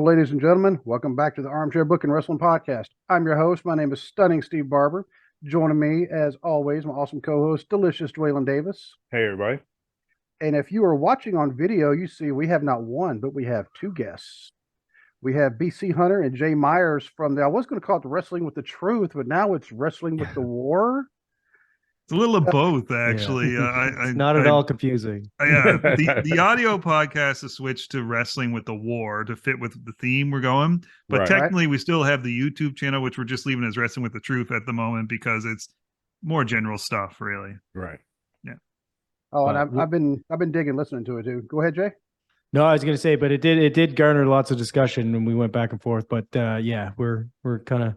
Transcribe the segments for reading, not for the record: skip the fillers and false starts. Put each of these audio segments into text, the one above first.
ladies and gentlemen. Welcome back to the Armchair Booking Wrestling Podcast. I'm your host. My name is Stunning Steve Barber. Joining me, as always, my awesome co-host, Delicious Dwaylon Davis. Hey, everybody. And if you are watching on video, you see we have not one, but we have two guests. We have BC Hunter and Jay Meyers from I was going to call it the Wrestling with the Truth, but now it's Wrestling with the War. It's a little of both, actually. Yeah. It's not at all confusing. The audio podcast has switched to Wrestling with the War to fit with the theme we're going. But Right. technically, we still have the YouTube channel, which we're just leaving as Wrestling with the Truth at the moment because it's more general stuff, really. Right. Yeah. Oh, and I've been digging listening to it too. Go ahead, Jay. No, I was going to say, but it did garner lots of discussion and we went back and forth. But yeah, we're kind of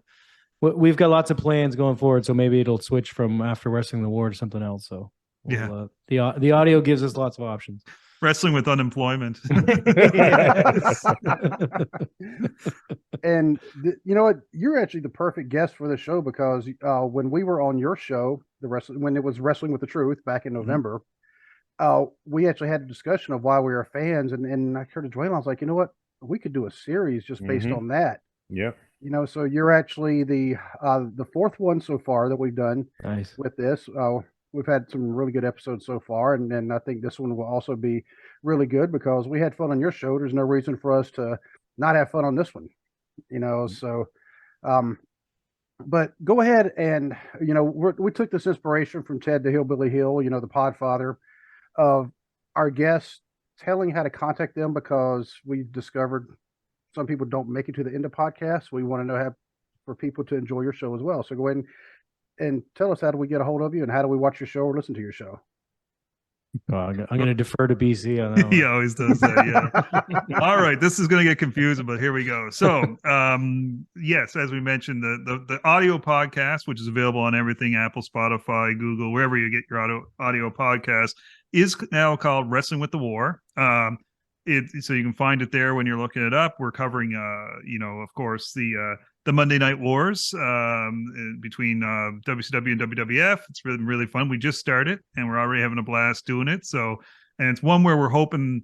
we've got lots of plans going forward. So maybe it'll switch from after Wrestling the War to something else. So the audio gives us lots of options. Wrestling with unemployment. And you know what? You're actually the perfect guest for the show because when we were on your show, when it was Wrestling with the Truth back in November, we actually had a discussion of why we were fans. And I heard Dwayne, I was like, you know what? We could do a series just based on that. Yeah. You know, so you're actually the fourth one so far that we've done with this. We've had some really good episodes so far, and I think this one will also be really good because we had fun on your show. There's no reason for us to not have fun on this one, you know. So, but go ahead and we took this inspiration from Ted the Hillbilly Hill, you know, the Podfather, of our guests telling how to contact them because we've discovered some people don't make it to the end of podcasts. We want to know how for people to enjoy your show as well. So go ahead and tell us, how do we get a hold of you and how do we watch your show or listen to your show? I'm going to defer to BC on that one. He always does that, yeah. All right, this is going to get confusing, but here we go. So, yes, as we mentioned, the audio podcast, which is available on everything, Apple, Spotify, Google, wherever you get your audio podcast, is now called Wrestling with the War. So you can find it there when you're looking it up. We're covering, of course, the Monday Night Wars between WCW and WWF. It's really, really fun. We just started, and we're already having a blast doing it. So, and it's one where we're hoping,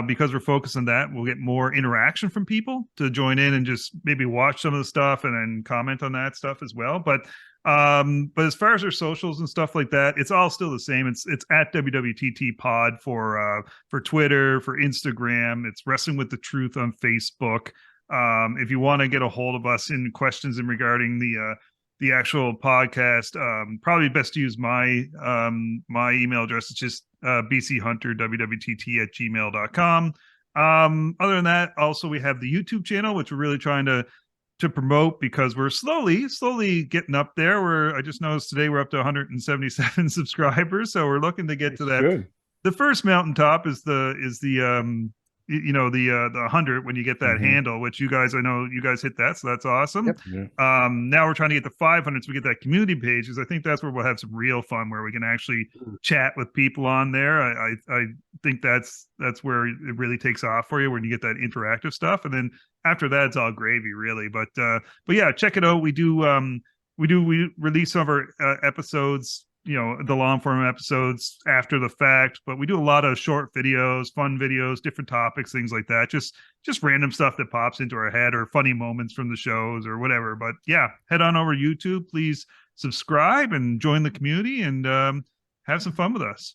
because we're focused on that, we'll get more interaction from people to join in and just maybe watch some of the stuff and then comment on that stuff as well. But as far as our socials and stuff like that, it's all still the same. It's at WWTT Pod for Twitter, for Instagram. It's Wrestling with the Truth on Facebook. If you want to get a hold of us in questions in regarding the actual podcast, probably best to use my email address. It's just bchunterwwtt@gmail.com. Other than that, also we have the YouTube channel, which we're really trying to promote because we're slowly getting up there. I just noticed today we're up to 177 subscribers, so we're looking to get to that. Good. The first mountaintop is the 100 when you get that handle, which I know you guys hit that, so that's awesome. Yep. Yeah. Now we're trying to get to 500, so we get that community page, because I think that's where we'll have some real fun, where we can actually chat with people on there. I think that's where it really takes off for you, when you get that interactive stuff, and then after that it's all gravy, really. But yeah, check it out. We release some of our episodes, the long form episodes after the fact, but we do a lot of short videos, fun videos, different topics, things like that. Just random stuff that pops into our head, or funny moments from the shows or whatever. But yeah, head on over to YouTube, please subscribe and join the community and have some fun with us.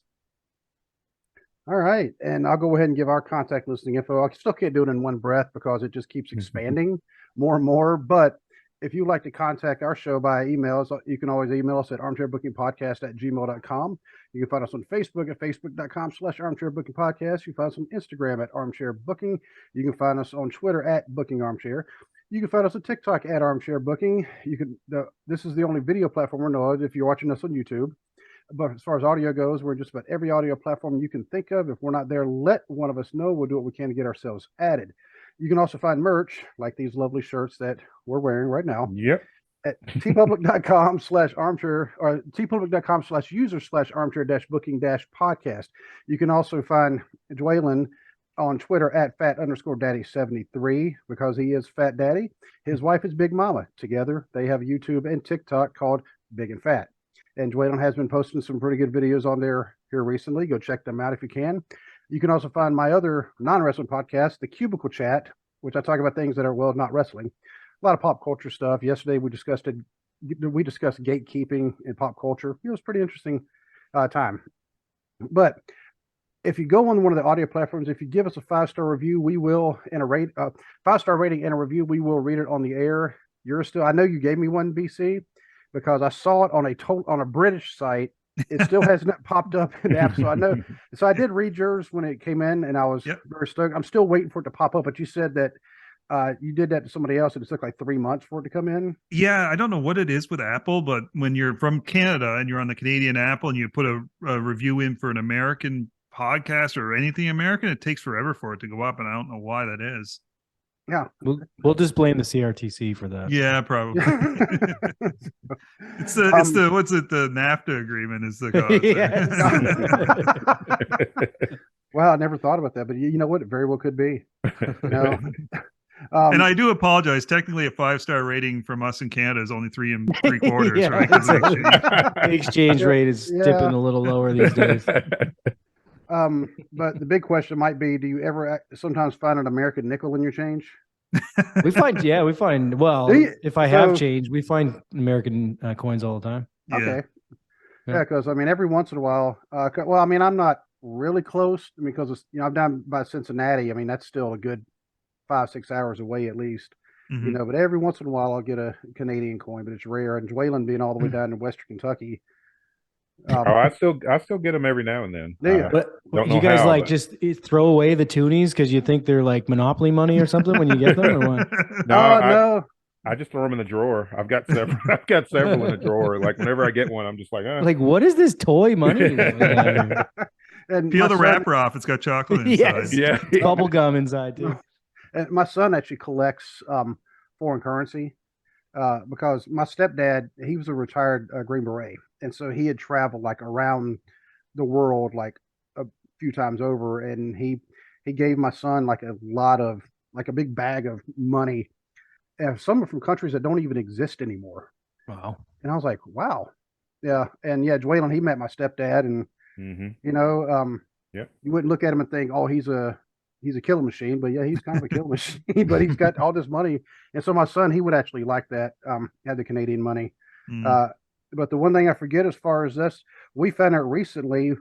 All right. And I'll go ahead and give our contact listening info. I still can't do it in one breath because it just keeps expanding more and more. But if you'd like to contact our show by email, you can always email us at armchairbookingpodcast@gmail.com. You can find us on Facebook at facebook.com/armchairbookingpodcast. You can find us on Instagram at armchairbooking. You can find us on Twitter at bookingarmchair. You can find us on TikTok at armchairbooking. This is the only video platform we know of if you're watching us on YouTube. But as far as audio goes, we're in just about every audio platform you can think of. If we're not there, let one of us know. We'll do what we can to get ourselves added. You can also find merch like these lovely shirts that we're wearing right now. Yep. At tpublic.com/armchair or tpublic.com/user/armchair-booking-podcast. You can also find Dwaylon on Twitter at fat_daddy73 because he is Fat Daddy. His wife is Big Mama. Together, they have YouTube and TikTok called Big and Fat. And Dwaylon has been posting some pretty good videos on there here recently. Go check them out if you can. You can also find my other non-wrestling podcast, The Cubicle Chat, which I talk about things that are, well, not wrestling. A lot of pop culture stuff. Yesterday we discussed gatekeeping in pop culture. It was a pretty interesting time. But if you go on one of the audio platforms, if you give us a 5-star review, we will, and a 5-star rating and a review, we will read it on the air. I know you gave me one, BC, because I saw it on a British site. It still hasn't popped up in the app. So I know. So I did read yours when it came in, and I was very stoked. I'm still waiting for it to pop up, but you said that you did that to somebody else, and it took like 3 months for it to come in. Yeah, I don't know what it is with Apple, but when you're from Canada and you're on the Canadian Apple and you put a review in for an American podcast or anything American, it takes forever for it to go up, and I don't know why that is. Yeah, we'll just blame the CRTC for that. Yeah, probably. it's the what's it? The NAFTA agreement is the cause. Wow, I never thought about that, but you know what? It very well could be. And I do apologize. Technically, a 5-star rating from us in Canada is only 3 3/4, right? The exchange rate is dipping a little lower these days. But the big question might be: do you ever sometimes find an American nickel in your change? We find. Well, if I have change, we find American coins all the time. Yeah. Okay. Yeah, because I mean, every once in a while. Well, I mean, I'm not really close because I'm down by Cincinnati. I mean, that's still a good 5-6 hours away at least. Mm-hmm. But every once in a while I'll get a Canadian coin, but it's rare. And Dwaylen being all the way down in Western Kentucky. I still get them every now and then. But you guys just throw away the toonies because you think they're like Monopoly money or something when you get them, or what? No. I just throw them in the drawer. I've got several. I've got several in the drawer. Like whenever I get one, I'm just like, like, what is this toy money? And peel the wrapper off. It's got chocolate inside. Yeah, bubble gum inside too. And my son actually collects foreign currency because my stepdad, he was a retired Green Beret, and so he had traveled like around the world like a few times over, and he gave my son like a big bag of money, and some are from countries that don't even exist anymore. Wow! And I was like, wow, yeah, and yeah, Dwaylen, he met my stepdad, and you wouldn't look at him and think, oh, he's a killing machine, but yeah, he's kind of a killing machine, but he's got all this money. And so my son, he would actually like that, had the Canadian money. But the one thing I forget as far as this, we found out recently,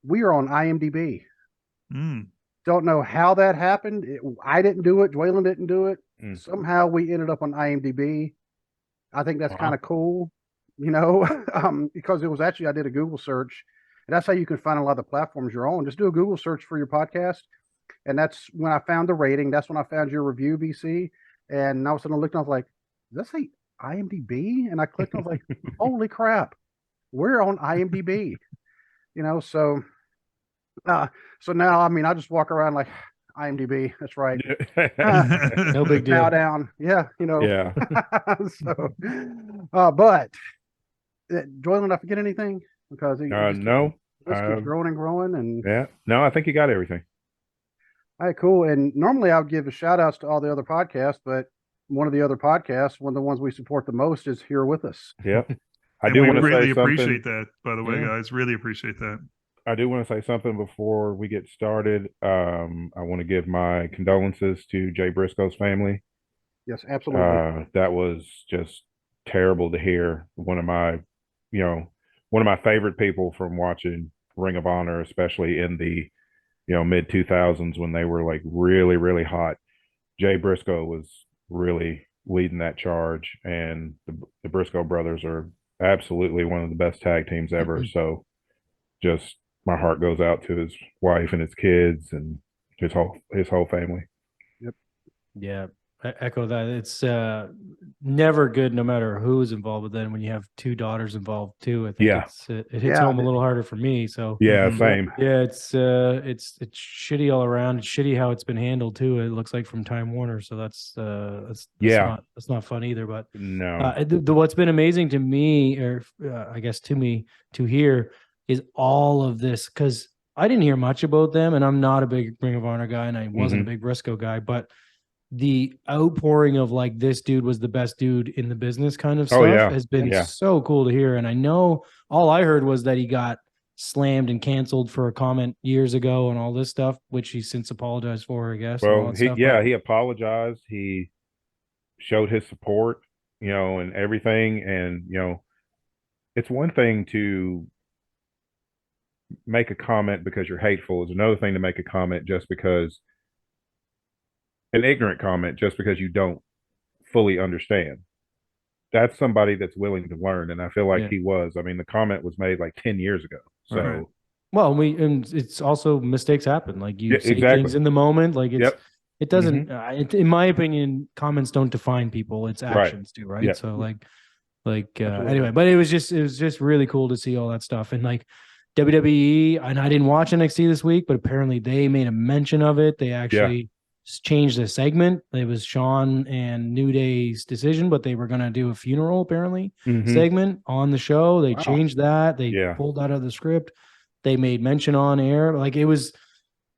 we are on IMDb. Don't know how that happened. I didn't do it. Dwaylen didn't do it. Somehow we ended up on IMDb. I think that's kind of cool, because it was actually, I did a Google search, and that's how you can find a lot of the platforms you're on. Just do a Google search for your podcast. And that's when I found the rating. That's when I found your review, BC. And all of a sudden I looked and I was like, does that say IMDb? And I clicked and I was like, holy crap, we're on IMDb. So now, I mean, I just walk around like IMDb. That's right. No big deal. Now down. Yeah. Yeah. But Dwaylen, did I forget anything? Because no. This keeps growing and growing. And yeah. No, I think you got everything. All right, cool. And normally I would give a shout outs to all the other podcasts, but one of the other podcasts, one of the ones we support the most, is here with us. Yep. I do want to really appreciate that, by the way, guys. Really appreciate that. I do want to say something before we get started. I want to give my condolences to Jay Briscoe's family. Yes, absolutely. That was just terrible to hear. One of my favorite people from watching Ring of Honor, especially in the mid 2000s when they were like really, really hot. Jay Briscoe was really leading that charge, and the Briscoe brothers are absolutely one of the best tag teams ever. So just my heart goes out to his wife and his kids and his whole family. Yep. Yeah. I echo that. It's never good, no matter who's involved. But then when you have 2 daughters involved too, I think it hits home a little harder for me. So same. Yeah, it's shitty all around. It's shitty how it's been handled too. It looks like from Time Warner. So that's not fun either. But no, what's been amazing to me, or I guess to me, to hear is all of this, because I didn't hear much about them, and I'm not a big Ring of Honor guy, and I wasn't a big Briscoe guy, but the outpouring of like, this dude was the best dude in the business kind of stuff has been so cool to hear. And I know all I heard was that he got slammed and canceled for a comment years ago and all this stuff, which he's since apologized for, I guess. And all Well, that stuff. he apologized. He showed his support, and everything. And, it's one thing to make a comment because you're hateful. It's another thing to make a comment just because an ignorant comment just because you don't fully understand. That's somebody that's willing to learn, and I feel like he was. I mean, the comment was made like 10 years ago. So Right. Well, and it's also mistakes happen. Like you say exactly. things in the moment. Like it doesn't. Mhm. In my opinion, comments don't define people. It's actions do, right? Yeah. So anyway, but it was just really cool to see all that stuff. And like WWE, and I didn't watch NXT this week, but apparently they made a mention of it. They actually changed the segment. It was Shawn and New Day's decision, but they were going to do a funeral apparently Mhm. segment on the show. They Wow. changed that. They pulled out of the script. They made mention on air. Like it was,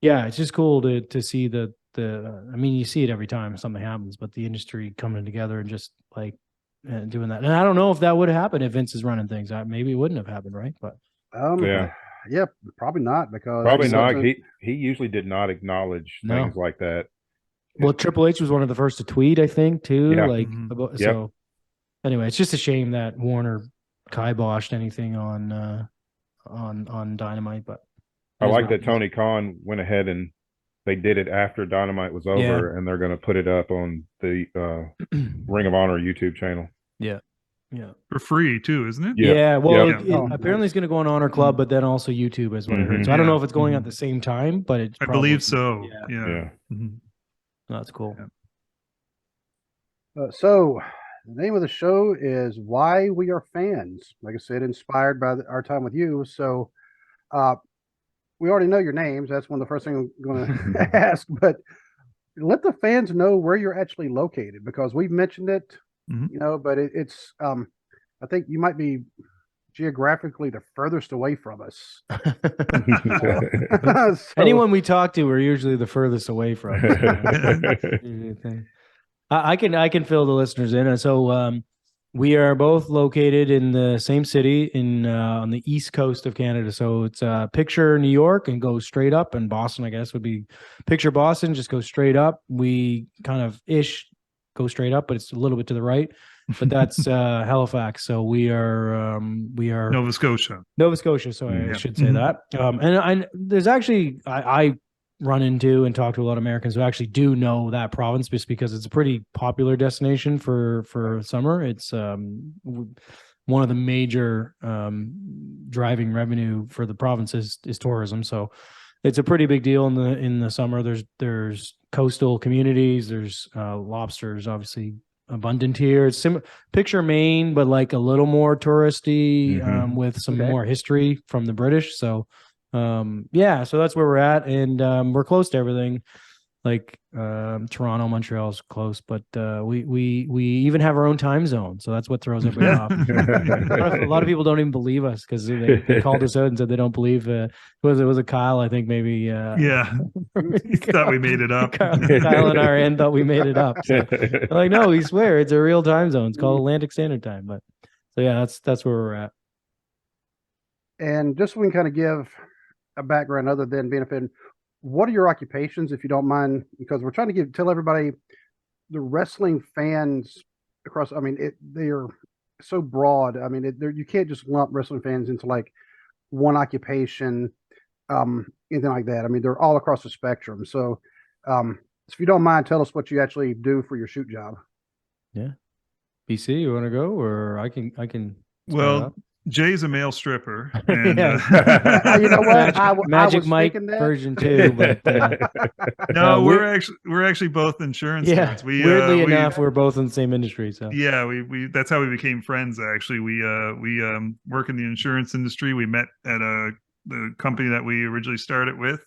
it's just cool to see I mean, you see it every time something happens, but the industry coming together and just like doing that. And I don't know if that would have happened if Vince is running things. Maybe it wouldn't have happened, right? But yeah, probably not, because probably not. He usually did not acknowledge things like that. Well, Triple H was one of the first to tweet, I think, too. Yeah. Like, Mhm. so anyway, it's just a shame that Warner kiboshed anything on Dynamite. But I like that Tony Khan went ahead and they did it after Dynamite was over, and they're going to put it up on the Ring of Honor YouTube channel. Yeah. For free too, isn't it? Yeah. Well, Oh, apparently it's going to go on Honor Club, but then also YouTube, is what I heard. So I don't know if it's going at the same time, but it's I believe so. Yeah. Yeah. Mhm. No, that's cool. So the name of the show is Why We Are Fans. Like I said, inspired by our time with you. So we already know your names. That's one of the first things I'm going to ask. But let the fans know where you're actually located, because we've mentioned it, but it's I think you might be geographically the furthest away from us. Anyone we talk to, we're usually the furthest away from. I can fill the listeners in. And so we are both located in the same city on the east coast of Canada. So it's picture New York and go straight up, and Boston, I guess, would be picture Boston, just go straight up. We kind of go straight up, but it's a little bit to the right. But that's Halifax. So we are Nova Scotia. So I should say that. And there's actually I run into and talk to a lot of Americans who actually do know that province, just because it's a pretty popular destination for summer. It's one of the major driving revenue for the province is tourism. So it's a pretty big deal in the summer. There's coastal communities. There's lobsters, obviously abundant here. It's picture Maine, but like a little more touristy, with some more history from the British. So so that's where we're at, and we're close to everything. Like Toronto, Montreal's close, but we even have our own time zone, so that's what throws everybody off. A lot of people don't even believe us, because they called us out and said they don't believe. It was a Kyle, I think, maybe. Thought we made it up. Kyle and our end thought we made it up. So, like, no, we swear it's a real time zone. It's called Atlantic Standard Time. But so that's where we're at. And just so we can kind of give a background other than being a fan, what are your occupations, if you don't mind? Because we're trying to tell everybody, the wrestling fans across, I mean, they are so broad. I mean, you can't just lump wrestling fans into like one occupation, anything like that. I mean, they're all across the spectrum. So if you don't mind, tell us what you actually do for your shoot job. Yeah. BC, you want to go, or I can. Well, Jay's a male stripper. And, you know what? Magic Mike version 2, but no, we're actually both insurance nerds. Weirdly enough, we're both in the same industry. So we that's how we became friends. Actually, we work in the insurance industry. We met at the company that we originally started with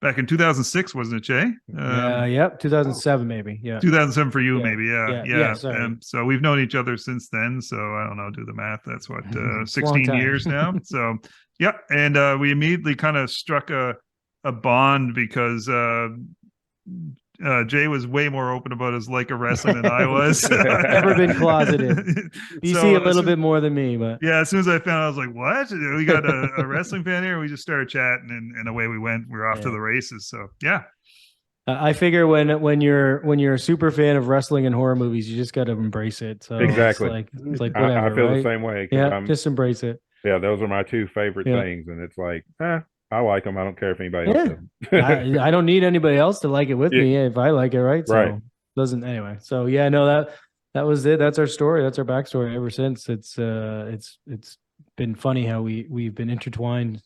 back in 2006, wasn't it, Jay? 2007 maybe. Yeah, 2007 for you, maybe. Yeah. Sorry. So we've known each other since then. So I don't know, do the math. That's what 16 years now. So and we immediately kind of struck a bond, because Jay was way more open about his like of wrestling than I was. Never been closeted. You see a little bit more than me, but yeah, as soon as I found out, I was like, what? We got a wrestling fan here. We just started chatting and away we went. We were off to the races. So yeah. I figure when you're a super fan of wrestling and horror movies, you just got to embrace it. So Exactly. it's like whatever. I feel right? the same way. Yeah, just embrace it. Yeah, those are my two favorite things, and it's like, I like them. I don't care if anybody else does. I don't need anybody else to like it with me if I like it, right? So doesn't anyway. So yeah, no, that was it. That's our story. That's our backstory. Ever since it's been funny how we've been intertwined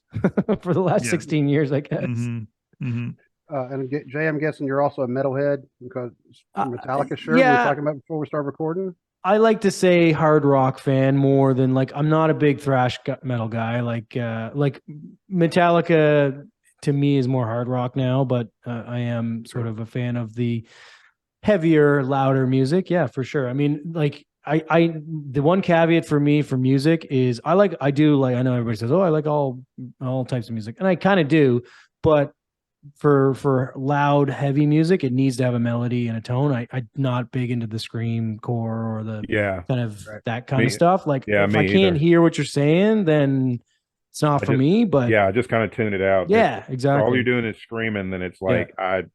for the last 16 years, I guess. Mm-hmm. Mm-hmm. And Jay, I'm guessing you're also a metalhead because Metallica shirt we were talking about before we start recording. I like to say hard rock fan more than I'm not a big thrash metal guy. Like Metallica to me is more hard rock now, but I am sort of a fan of the heavier, louder music. Yeah, for sure. I mean, I the one caveat for me for music is I know everybody says, oh, I like all types of music, and I kind of do, but for loud, heavy music, it needs to have a melody and a tone. I'm not big into the scream core or the kind of that kind of stuff. Like if I can't hear what you're saying, then it's not for me. But I just kind of tune it out. Yeah, exactly. All you're doing is screaming, then it's like I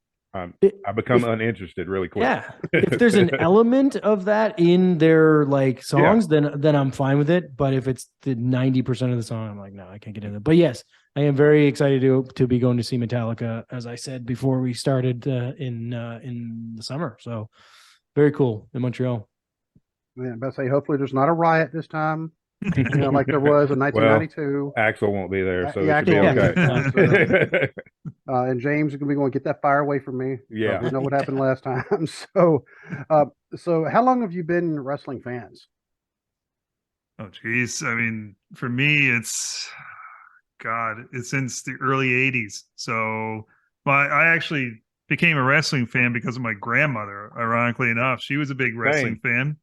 become uninterested really quick. Yeah. If there's an element of that in their songs, then I'm fine with it. But if it's the 90% of the song, I'm like, no, I can't get into it. But yes, I am very excited to be going to see Metallica, as I said before we started in the summer. So very cool in Montreal. Man, I say hopefully there's not a riot this time. Like there was in 1992. Well, Axel won't be there, so it should be okay. And James is going to be going to get that fire away from me. Yeah, we know what happened last time. So how long have you been wrestling fans? Oh, geez. I mean, for me, it's since the early 80s. So I actually became a wrestling fan because of my grandmother, ironically enough. She was a big wrestling fan.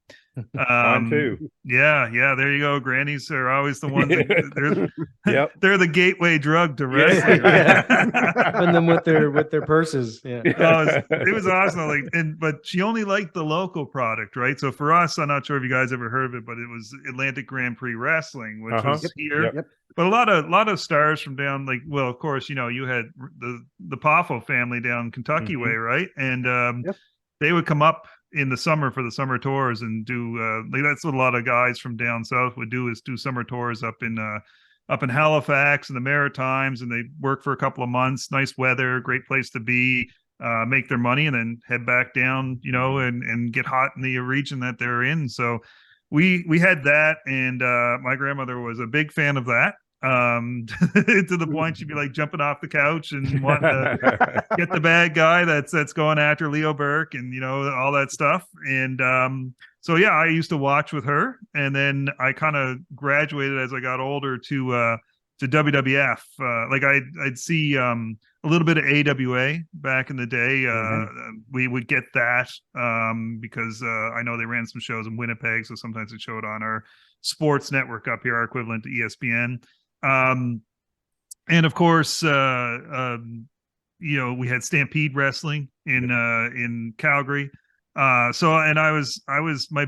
Mine too. Yeah, there you go. Grannies are always the ones they're the gateway drug to wrestling. Helping them with their purses. Yeah. It was awesome. But she only liked the local product, right? So for us, I'm not sure if you guys ever heard of it, but it was Atlantic Grand Prix Wrestling, which was here. Yep. But a lot of stars from down, of course, you had the Poffo family down Kentucky way, right? And they would come up in the summer for the summer tours and do that's what a lot of guys from down south would do, is do summer tours up in Halifax and the Maritimes, and they work for a couple of months. Nice weather, great place to be, make their money, and then head back down, and get hot in the region that they're in. So we had that, and my grandmother was a big fan of that. To the point she'd be jumping off the couch and wanting to get the bad guy that's going after Leo Burke and all that stuff. And so I used to watch with her, and then I kind of graduated as I got older to WWF. I'd see a little bit of AWA back in the day. We would get that because I know they ran some shows in Winnipeg, so sometimes it showed on our sports network up here, our equivalent to ESPN. And of course, we had Stampede Wrestling in Calgary. My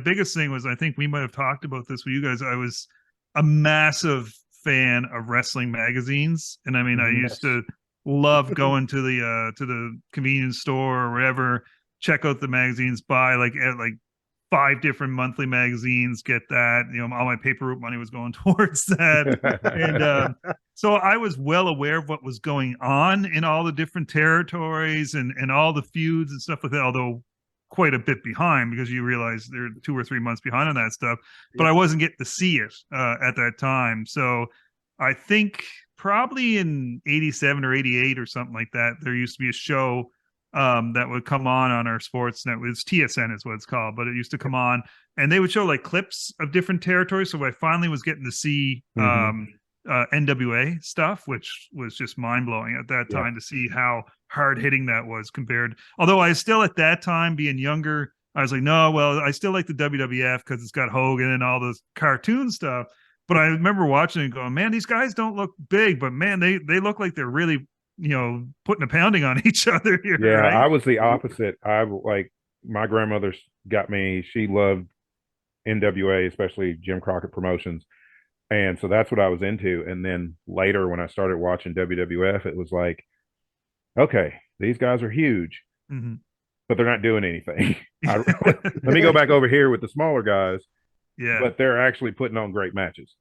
biggest thing was, I think we might have talked about this with you guys. I was a massive fan of wrestling magazines. And I mean, I used to love going to the convenience store or wherever, check out the magazines, buy 5 different monthly magazines, get that, all my paper route money was going towards that. And so I was well aware of what was going on in all the different territories and all the feuds and stuff like that, although quite a bit behind, because you realize they're 2 or 3 months behind on that stuff, but I wasn't getting to see it at that time. So I think probably in 87 or 88 or something like that, there used to be a show that would come on our sports net. It's TSN is what it's called, but it used to come on, and they would show clips of different territories. So I finally was getting to see NWA stuff, which was just mind blowing at that time to see how hard hitting that was compared. Although I still at that time, being younger, I was like, no, well, I still like the WWF because it's got Hogan and all this cartoon stuff. But I remember watching it going, man, these guys don't look big, but man, they look like they're really putting a pounding on each other here. Yeah, right? I was the opposite. My grandmother got me, she loved NWA, especially Jim Crockett Promotions. And so that's what I was into. And then later when I started watching WWF, it was like, okay, these guys are huge, Mm-hmm. but they're not doing anything. Let me go back over here with the smaller guys, Yeah. but they're actually putting on great matches.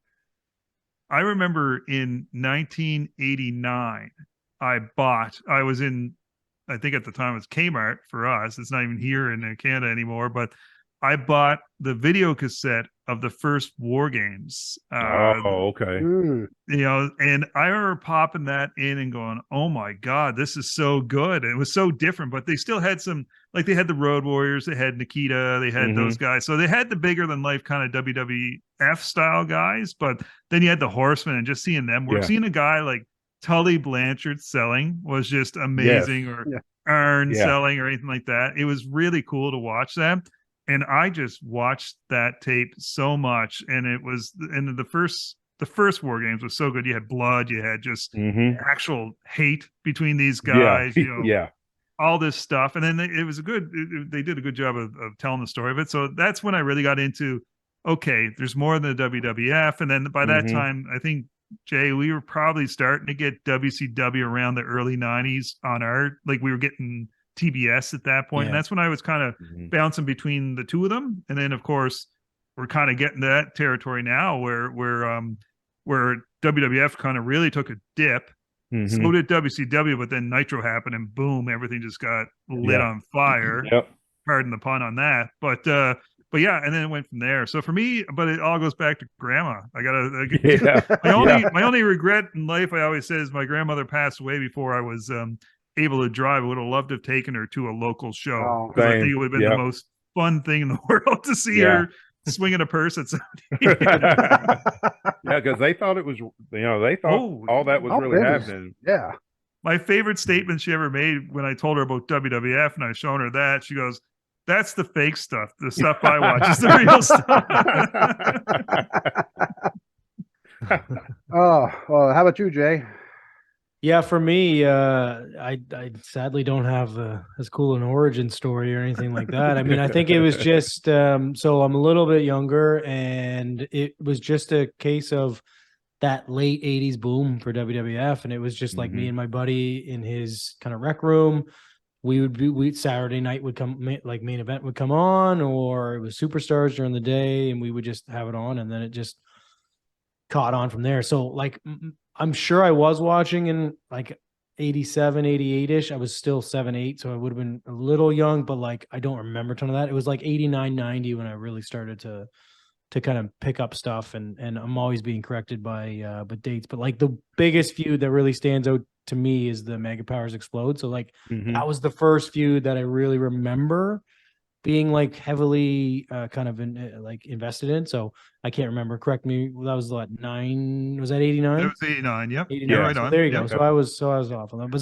I remember in 1989, I was in, I think at the time it was Kmart for us. It's not even here in Canada anymore, but I bought the video cassette of the first War Games. Okay. And I remember popping that in and going, "Oh my God, this is so good." And it was so different, but they still had some, like they had the Road Warriors, they had Nikita, they had those guys. So they had the bigger than life kind of WWF style guys, but then you had the Horsemen, and just seeing them work, seeing a guy like Tully Blanchard selling was just amazing, or Arn selling or anything like that. It was really cool to watch them. And I just watched that tape so much. And the first War Games was so good. You had blood, you had just actual hate between these guys, all this stuff. And then they did a good job of telling the story of it. So that's when I really got into, okay, there's more than the WWF. And then by that time, I think, Jay, we were probably starting to get WCW around the early 90s we were getting TBS at that point. And that's when I was kind of bouncing between the two of them. And then of course we're kind of getting to that territory now where WWF kind of really took a dip. So did WCW, but then Nitro happened and boom, everything just got lit on fire. Pardon the pun on that. But yeah, and then it went from there. So for me, but it all goes back to grandma. My only regret in life, I always say, is my grandmother passed away before I was able to drive. I would have loved to have taken her to a local show, because I think it would have been the most fun thing in the world to see her swinging a purse at somebody. Because they thought it was, they thought all that was really happening. Yeah. My favorite statement she ever made when I told her about WWF and I shown her that, she goes, "That's the fake stuff. The stuff I watch is the real stuff." Oh, well, how about you, Jay? Yeah, for me, I sadly don't have as cool an origin story or anything like that. I mean, I think it was just so I'm a little bit younger, and it was just a case of that late 80s boom for WWF, and it was just like me and my buddy in his kind of rec room. We Saturday night would come, like main event would come on, or it was Superstars during the day, and we would just have it on, and then it just caught on from there. So like I'm sure I was watching in like 87, 88-ish. I was still 7, 8, so I would have been a little young, but like I don't remember a ton of that. It was like 89, 90 when I really started to kind of pick up stuff, and I'm always being corrected by dates. But like the biggest feud that really stands out to me is the Mega Powers Explode. So like that was the first feud that I really remember being like heavily kind of invested in. So I can't remember. Correct me. That was what, 9? Was that 89? It was 89. Yep. 89. Right so on. there you go. So I was off on that. But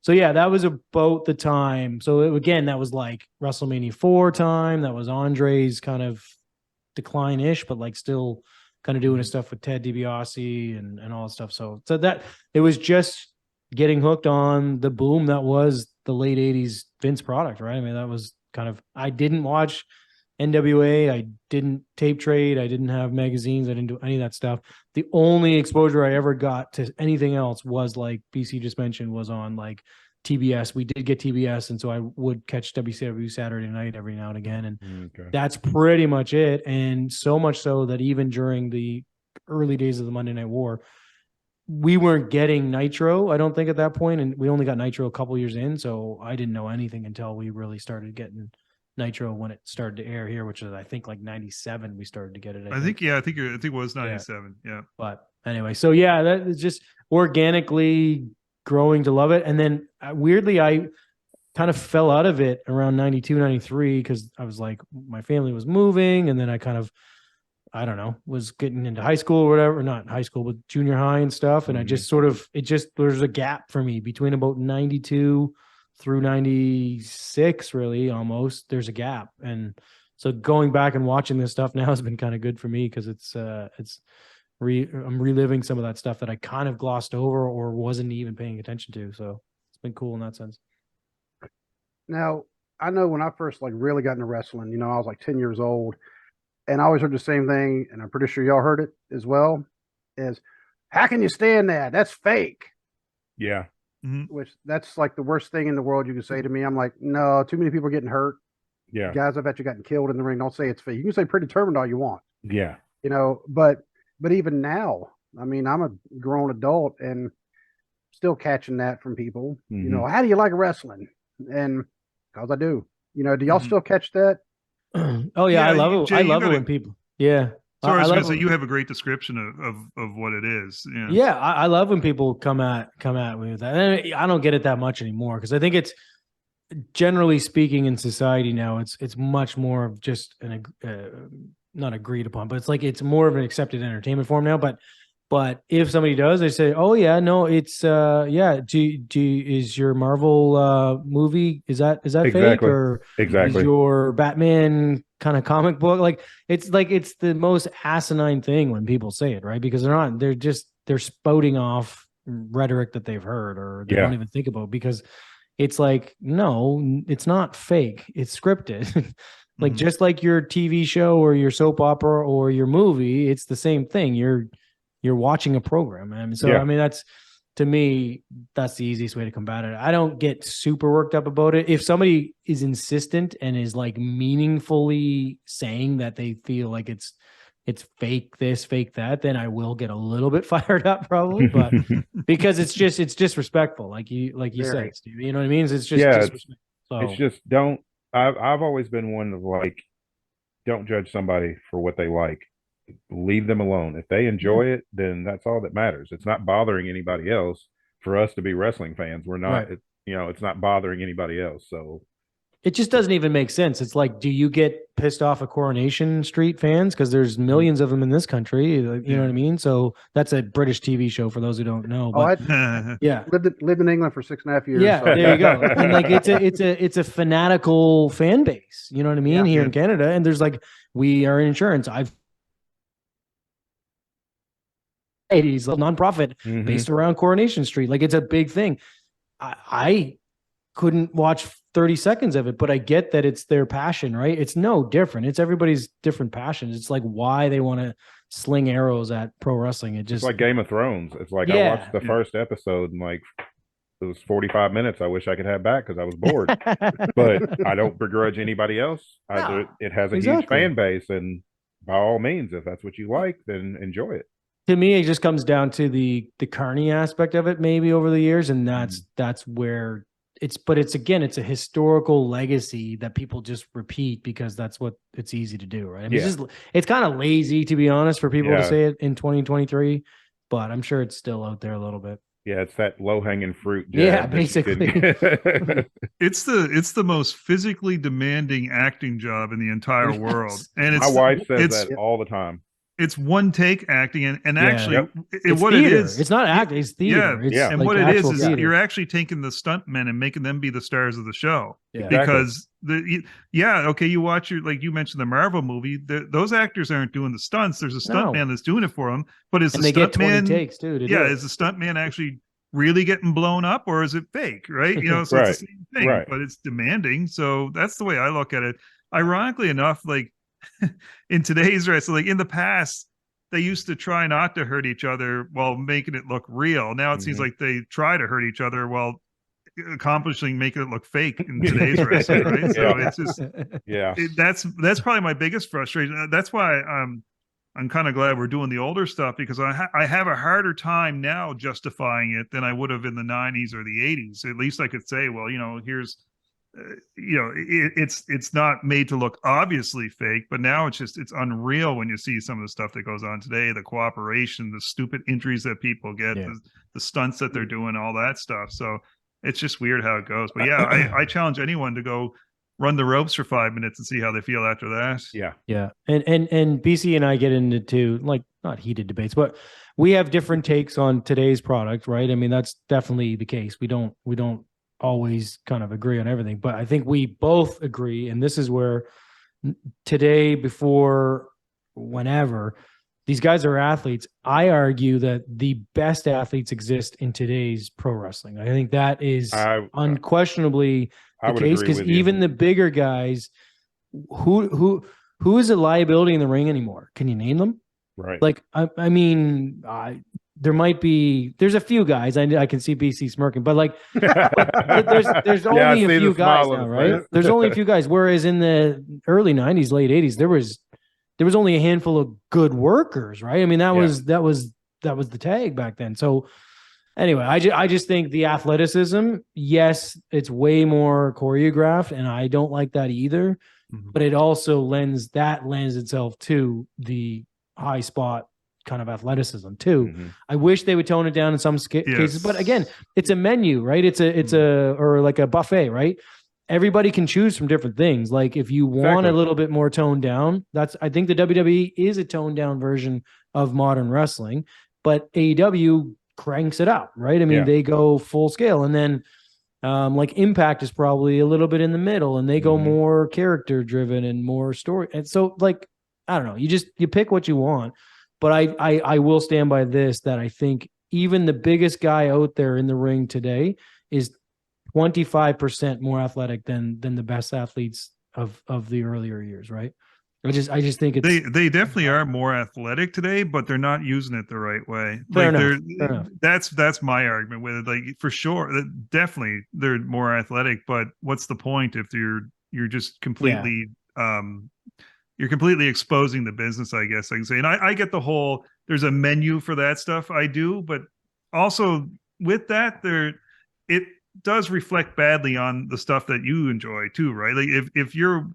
so yeah, that was about the time. So again, that was like WrestleMania 4 time. That was Andre's kind of decline-ish, but like still kind of doing his stuff with Ted DiBiase and all that stuff. So that it was just getting hooked on the boom that was the late 80s Vince product, right? I mean, that was kind of, I didn't watch NWA, I didn't tape trade, I didn't have magazines, I didn't do any of that stuff. The only exposure I ever got to anything else was like BC just mentioned, was on like TBS. We did get TBS, and so I would catch WCW Saturday night every now and again, and that's pretty much it. And so much so that even during the early days of the Monday Night War, we weren't getting Nitro, I don't think, at that point, and we only got Nitro a couple years in, so I didn't know anything until we really started getting Nitro when it started to air here, which is I think like 97 we started to get it. I think it was 97. Yeah. But anyway, so yeah, that is just organically growing to love it. And then weirdly, I kind of fell out of it around 92, 93, because I was like, my family was moving, and then I kind of, I don't know, was getting into high school or whatever, not high school, but junior high and stuff. And I just sort of, there's a gap for me between about 92 through 96, really, almost. There's a gap. And so going back and watching this stuff now has been kind of good for me, because it's I'm reliving some of that stuff that I kind of glossed over or wasn't even paying attention to. So it's been cool in that sense. Now, I know when I first like really got into wrestling, you know, I was like 10 years old, and I always heard the same thing, and I'm pretty sure y'all heard it as well, is how can you stand that? That's fake. Yeah. Which that's like the worst thing in the world you can say to me. I'm like, no, too many people are getting hurt. Yeah. Guys have actually gotten killed in the ring. Don't say it's fake. You can say predetermined all you want, Yeah. you know, but even now, I mean, I'm a grown adult and still catching that from people. You know, how do you like wrestling? And because I do. You know, do y'all still catch that? Oh yeah, Yeah, I love it. Jay, I you love it gotta- when people. Yeah. So I was going love to say it. you have a great description of what it is. Yeah. Yeah, I love when people come at me with that. And I don't get it that much anymore because I think it's generally speaking in society now, it's much more of just not agreed upon, but it's more of an accepted entertainment form now. But if somebody does, they say, "Oh yeah, no, it's yeah. Is your Marvel movie is that fake Exactly. or Exactly. is your Batman kind of comic book it's the most asinine thing when people say it, right? Because they're spouting off rhetoric that they've heard or they don't even think about because it's like, no, it's not fake. It's scripted. Just like your TV show or your soap opera or your movie, it's the same thing. You're watching a program. I mean, I mean, to me, that's the easiest way to combat it. I don't get super worked up about it. If somebody is insistent and is like meaningfully saying that they feel like it's fake this, fake that, then I will get a little bit fired up probably, but because it's disrespectful. Like you said, Steve, you know what I mean? It's just disrespectful. So it's just I've always been one of like, don't judge somebody for what they like. Leave them alone. If they enjoy it, then that's all that matters. It's not bothering anybody else. For us to be wrestling fans, we're not, it's not bothering anybody else. So it just doesn't even make sense. It's like, do you get pissed off at Coronation Street fans? Because there's millions of them in this country. You know what I mean? So that's a British TV show for those who don't know. But yeah, lived in England for 6.5 years. Yeah, so. there you go. And like it's a fanatical fan base. You know what I mean? Here in Canada, and there's like we are in insurance. He's a nonprofit based around Coronation Street. Like it's a big thing. I couldn't watch 30 seconds of it, but I get that it's their passion, right? It's no different. It's everybody's different passions. It's like why they want to sling arrows at pro wrestling. It's like Game of Thrones. It's like I watched the first episode and like it was 45 minutes. I wish I could have back because I was bored. But I don't begrudge anybody else. It has a huge fan base, and by all means, if that's what you like, then enjoy it. To me, it just comes down to the carny aspect of it, maybe over the years, and that's where it's a historical legacy that people just repeat because that's what it's easy to do, right? I mean, it's kind of lazy, to be honest, for people to say it in 2023, but I'm sure it's still out there a little bit. Yeah, it's that low-hanging fruit. Yeah, basically. It's the most physically demanding acting job in the entire world, and my wife says that all the time. It's one take acting, and actually, it's what theater. it is, it's not acting, it's theater. And like what it is theater. you're actually taking the stuntmen and making them be the stars of the show. Yeah. Because you watch like you mentioned the Marvel movie. Those actors aren't doing the stunts. There's a stuntman that's doing it for them. But is the get 20 stuntman takes too? Is the stuntman actually really getting blown up, or is it fake? Right? So it's the same thing, but it's demanding. So that's the way I look at it. Ironically enough, like. In today's wrestling, like in the past, they used to try not to hurt each other while making it look real. Now it seems like they try to hurt each other while making it look fake in today's wrestling, right? So it's just that's probably my biggest frustration. That's why I'm kind of glad we're doing the older stuff because I have a harder time now justifying it than I would have in the 90s or the 80s. At least I could say, well, here's it's not made to look obviously fake, but now it's unreal when you see some of the stuff that goes on today, the cooperation, the stupid injuries that people get, the stunts that they're doing, all that stuff. So it's just weird how it goes. But I challenge anyone to go run the ropes for 5 minutes and see how they feel after that. Yeah. And BC and I get into like not heated debates, but we have different takes on today's product, right? I mean, that's definitely the case. We don't always kind of agree on everything, but I think we both agree, and this is where today, before whenever, these guys are athletes. I argue that the best athletes exist in today's pro wrestling. I think that is unquestionably I the would case, agree because with you. even the bigger guys, who is a liability in the ring anymore? Can you name them? Right. Like, I mean, there's a few guys. I can see BC smirking, but like, there's Yeah, I only a see the few guys smile on now, his right? face. There's only a few guys. Whereas in the early '90s, late '80s, there was only a handful of good workers, right? I mean, that was the tag back then. So anyway, I just think the athleticism, yes, it's way more choreographed, and I don't like that either. But it also lends itself to the high spot kind of athleticism too. Mm-hmm. I wish they would tone it down in some cases, but again, it's a menu, right? It's or like a buffet, right? Everybody can choose from different things. Like if you want a little bit more toned down, I think the WWE is a toned down version of modern wrestling, but AEW cranks it up, right? I mean, they go full scale, and then like Impact is probably a little bit in the middle, and they go more character driven and more story. And so, like, I don't know, you pick what you want, but I will stand by this, that I think even the biggest guy out there in the ring today is 25% more athletic than the best athletes of the earlier years, right? I just think they definitely are more athletic today, but they're not using it the right way. Fair Like enough. that's my argument with it. Like for sure, definitely they're more athletic, but what's the point if you're just completely you're completely exposing the business, I guess I can say. And I get the whole there's a menu for that stuff. I do, but also with that it does reflect badly on the stuff that you enjoy too, right? Like if you're,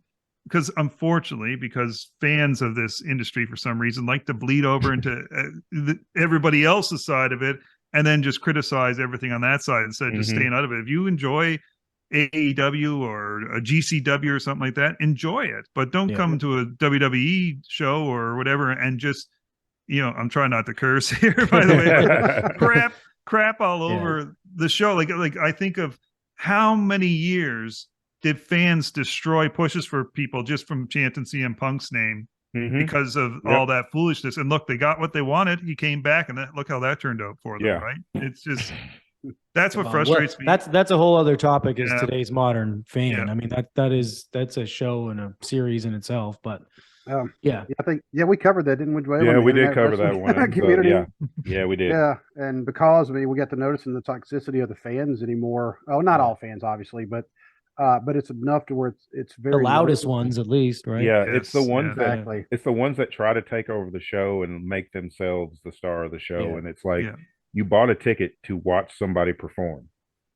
because unfortunately, because fans of this industry for some reason like to bleed over into everybody else's side of it, and then just criticize everything on that side instead of just staying out of it. If you enjoy AEW or a GCW or something like that, enjoy it, but don't come to a WWE show or whatever and just, I'm trying not to curse here, by the way, but crap all over the show. Like I think of how many years did fans destroy pushes for people just from chanting CM Punk's name because of all that foolishness? And look, they got what they wanted. He came back, and look how that turned out for them, right? It's just that's what frustrates me. That's a whole other topic, is today's modern fan. I mean, that's a show and a series in itself, but I think we covered that, didn't we, Dwayne? Yeah, we did cover that one. Community. Yeah, we did. Yeah, and because we got to noticing the toxicity of the fans anymore. Oh, not all fans, obviously, but it's enough to where it's very the loudest noticeable. ones, at least, right? Yeah, it's the ones exactly. It's the ones that try to take over the show and make themselves the star of the show. And it's like you bought a ticket to watch somebody perform.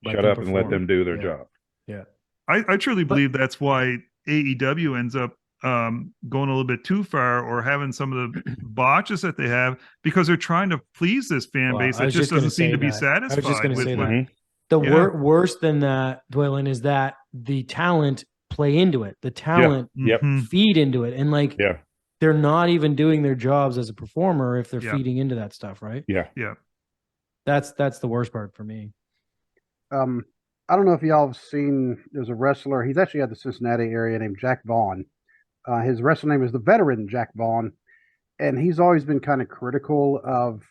Shut up and let them do their job. Yeah, I truly believe that's why AEW ends up going a little bit too far, or having some of the botches that they have, because they're trying to please this fan base that just doesn't seem to be satisfied. I was just going to say that. The worse than that, Dwaylen, is that the talent play into it. The talent feed into it, and like they're not even doing their jobs as a performer if they're feeding into that stuff, right? Yeah. That's the worst part for me. I don't know if y'all have seen, there's a wrestler, he's actually out of the Cincinnati area, named Jack Vaughn. His wrestling name is the Veteran Jack Vaughn, and he's always been kind of critical of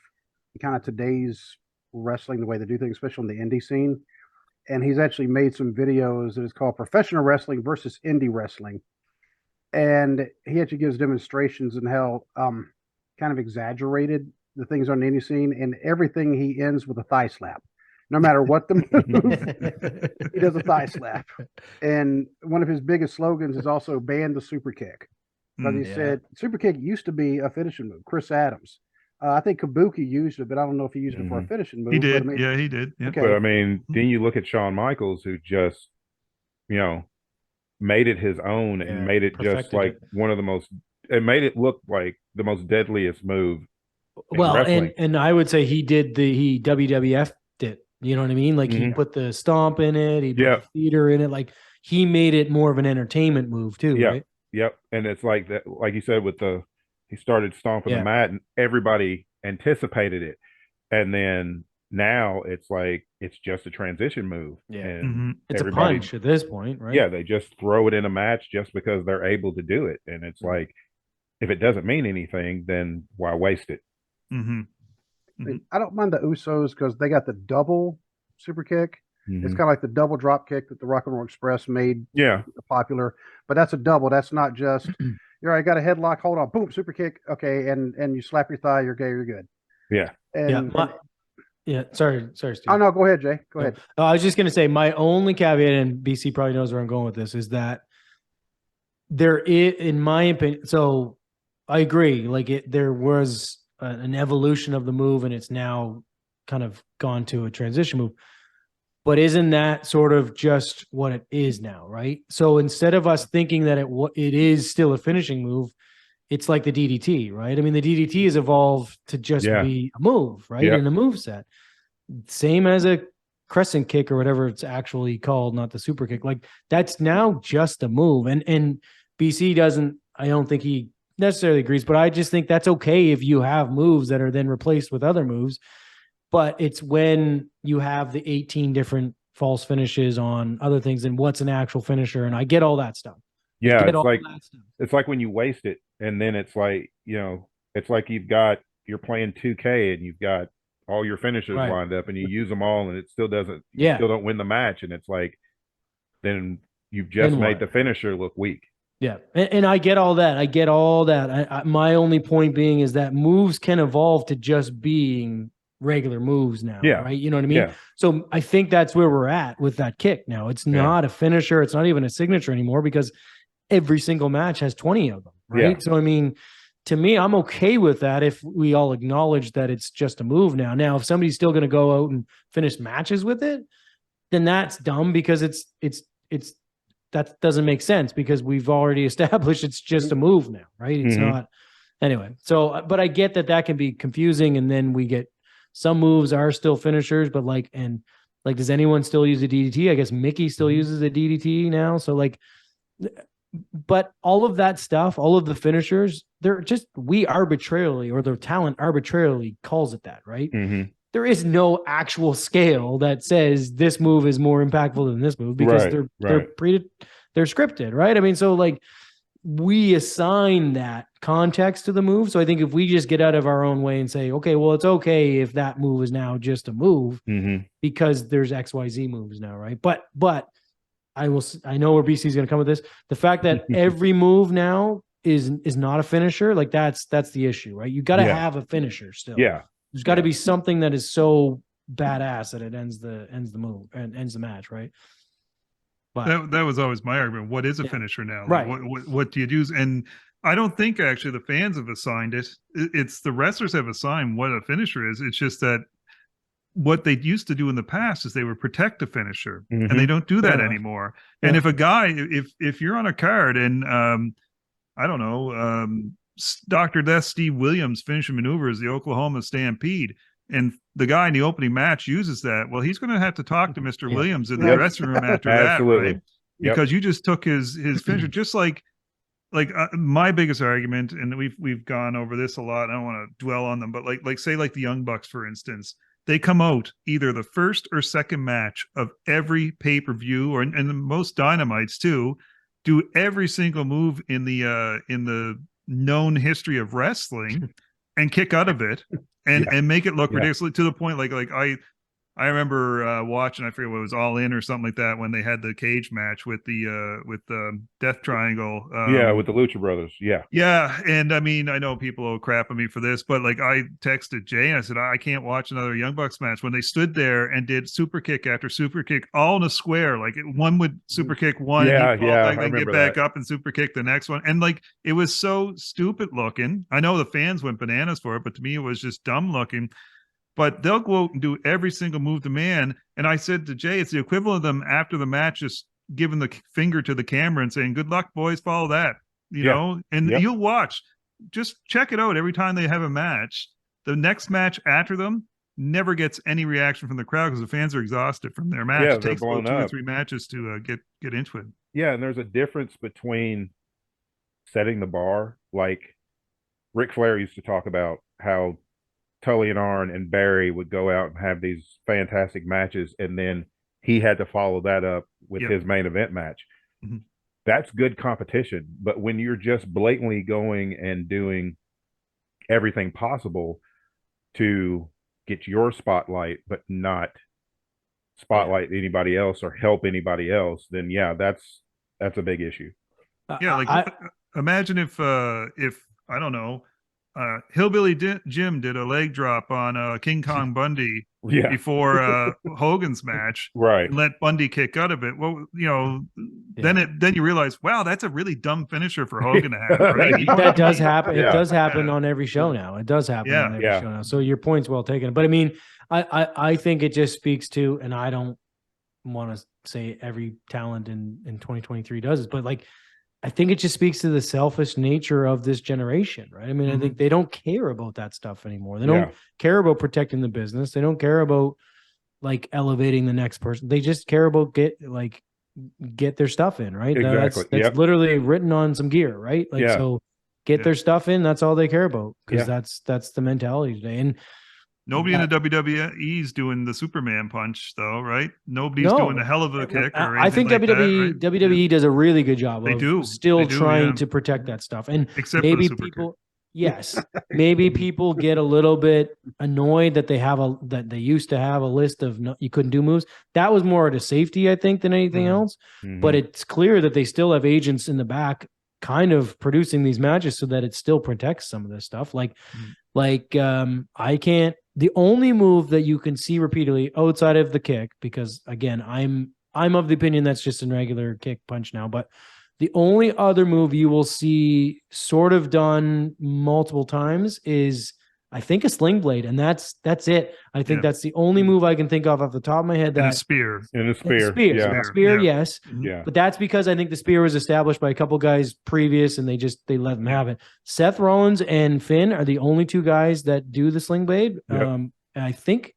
kind of today's wrestling, the way they do things, especially in the indie scene. And he's actually made some videos that is called Professional Wrestling versus Indie Wrestling. And he actually gives demonstrations in how kind of exaggerated the things on the indie scene, and everything he ends with a thigh slap. No matter what the move, he does a thigh slap. And one of his biggest slogans is also ban the super kick. But he said super kick used to be a finishing move. Chris Adams. I think Kabuki used it, but I don't know if he used it for a finishing move. He did. But, he did. Yeah. Okay. But I mean, then you look at Shawn Michaels, who just, made it his own and made it just like one of the most, it made it look like the most deadliest move. Well, and I would say he WWF did. You know what I mean? Like he put the stomp in it, he put the feeder in it. Like he made it more of an entertainment move too, right? Yep. And it's like that, like you said, he started stomping the mat and everybody anticipated it. And then now it's like, it's just a transition move. Yeah. And it's a punch at this point, right? Yeah. They just throw it in a match just because they're able to do it. And it's like, if it doesn't mean anything, then why waste it? Mm-hmm. I mean, I don't mind the Usos because they got the double super kick. It's Mhm. kind of like the double drop kick that the Rock and Roll Express made Yeah, popular, but that's a double. That's not just you're right. Got a headlock. Hold on. Boom. Super kick. Okay, and you slap your thigh. You're gay. You're good. yeah, And, Yeah. Sorry, Steve. oh no, go ahead, Jay. Go ahead. I was just going to say my only caveat, and BC probably knows where I'm going with this, is that there is, in my opinion, so I agree. Like there was an evolution of the move, and it's now kind of gone to a transition move. But isn't that sort of just what it is now, right? So instead of us thinking that it is still a finishing move, it's like the DDT, right? I mean, the DDT has evolved to just be a move, right? Yeah. In a move set. Same as a crescent kick or whatever it's actually called, not the super kick. Like that's now just a move. And BC doesn't, I don't think he necessarily agrees, but I just think that's okay if you have moves that are then replaced with other moves. But it's when you have the 18 different false finishes on other things and what's an actual finisher. And I get all that stuff. yeah. It's like when you waste it, and then it's like, it's like you're playing 2K and you've got all your finishers lined up and you use them all and it still doesn't, you still don't win the match. And it's like, then you've just made the finisher look weak. Yeah. And I get all that. I get all that. My only point being is that moves can evolve to just being regular moves now. Yeah. Right. You know what I mean? Yeah. So I think that's where we're at with that kick now. It's not a finisher. It's not even a signature anymore because every single match has 20 of them. Right. Yeah. So, I mean, to me, I'm okay with that if we all acknowledge that it's just a move now. Now, if somebody's still going to go out and finish matches with it, then that's dumb because that doesn't make sense because we've already established it's just a move now, right? It's not. Anyway, so, but I get that can be confusing. And then we get some moves are still finishers, but does anyone still use a DDT? I guess Mickey still uses a DDT now. So but all of that stuff, all of the finishers, they're just, their talent arbitrarily calls it that, right? Mm-hmm. There is no actual scale that says this move is more impactful than this move because they're scripted, right? I mean, so we assign that context to the move. So I think if we just get out of our own way and say, okay, well, it's okay if that move is now just a move because there's XYZ moves now, right? But I know where BC is going to come with this. The fact that every move now is not a finisher, that's the issue, right? You got to have a finisher still. Yeah. There's got to be something that is so badass that it ends the move and ends the match, right? But that was always my argument. What is a finisher now? Right. What do you do? And I don't think actually the fans have assigned it. It's the wrestlers have assigned what a finisher is. It's just that what they used to do in the past is they would protect the finisher, and they don't do that anymore. Yeah. And if a guy, if you're on a card and I don't know, Dr. Death Steve Williams' finishing maneuver is the Oklahoma Stampede, and the guy in the opening match uses that, well, he's going to have to talk to Mr. Williams in the dressing room after that, right? Because you just took his finisher. Just like my biggest argument, and we've gone over this a lot. I don't want to dwell on them, but say the Young Bucks, for instance, they come out either the first or second match of every pay-per-view, and the most Dynamites too, do every single move in the known history of wrestling and kick out of it and make it look ridiculous to the point I remember watching, I forget what it was, All In or something like that, when they had the cage match with the Death Triangle. With the Lucha Brothers. Yeah. Yeah. And I mean, I know people will crap on me for this, but I texted Jay and I said, I can't watch another Young Bucks match when they stood there and did super kick after super kick all in a square. One would super kick one, and get back up and super kick the next one. And it was so stupid looking. I know the fans went bananas for it, but to me, it was just dumb looking. But they'll go out and do every single move to man. And I said to Jay, it's the equivalent of them after the match just giving the finger to the camera and saying, good luck, boys, follow that. You know? And you'll watch. Just check it out every time they have a match. The next match after them never gets any reaction from the crowd because the fans are exhausted from their match. It takes about 2 or 3 matches to get into it. Yeah, and there's a difference between setting the bar. Like Ric Flair used to talk about how Tully and Arn and Barry would go out and have these fantastic matches, and then he had to follow that up with his main event match. that's good competition. But when you're just blatantly going and doing everything possible to get your spotlight, but not spotlight anybody else or help anybody else, then yeah, that's a big issue. Yeah, like imagine if I don't know, Hillbilly Jim did a leg drop on King Kong Bundy Yeah. before Hogan's match, Right. and let Bundy kick out of it. Well, then you realize, wow, that's a really dumb finisher for Hogan to have. Right? That does happen. Yeah. It does happen on every show now. It does happen on every show now. So your point's well taken. But I mean, I think it just speaks to, and I don't want to say every talent in 2023 does this, but like, I think it just speaks to the selfish nature of this generation, right? I mean, I think they don't care about that stuff anymore. They don't care about protecting the business. They don't care about like elevating the next person. They just care about get their stuff in, right? Exactly. That's literally written on some gear, right? Like, so get their stuff in. That's all they care about, because that's the mentality today. And nobody in the WWE is doing the Superman punch, though, right? Nobody's doing a hell of a kick. Or I think like WWE does a really good job. They do. Still trying to protect that stuff, and except maybe for the people. Yes, maybe people get a little bit annoyed that they used to have a list of you couldn't do moves. That was more to safety, I think, than anything else. But it's clear that they still have agents in the back, kind of producing these matches so that it still protects some of this stuff. I can't. The only move that you can see repeatedly outside of the kick, because again, I'm of the opinion that's just a regular kick punch now, but the only other move you will see sort of done multiple times is, I think, a sling blade, and that's it. I think that's the only move I can think of off the top of my head. And a spear. Spear, yes. Yeah. But that's because I think the spear was established by a couple guys previous, and they let them have it. Seth Rollins and Finn are the only two guys that do the sling blade. Yep. And I think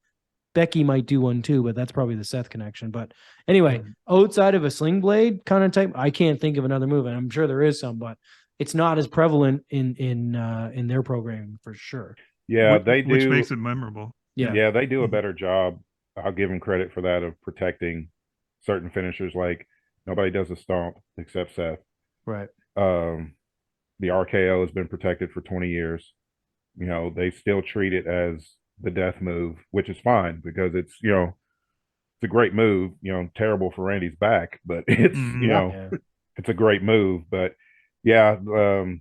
Becky might do one too, but that's probably the Seth connection. But anyway, outside of a sling blade kind of type, I can't think of another move, and I'm sure there is some, but it's not as prevalent in their programming for sure. Yeah, they do, which makes it memorable. Yeah, they do a better job. I'll give them credit for that, of protecting certain finishers. Like, nobody does a stomp except Seth. Right. The RKO has been protected for 20 years. They still treat it as the death move, which is fine, because it's it's a great move. Terrible for Randy's back, but it's it's a great move. But that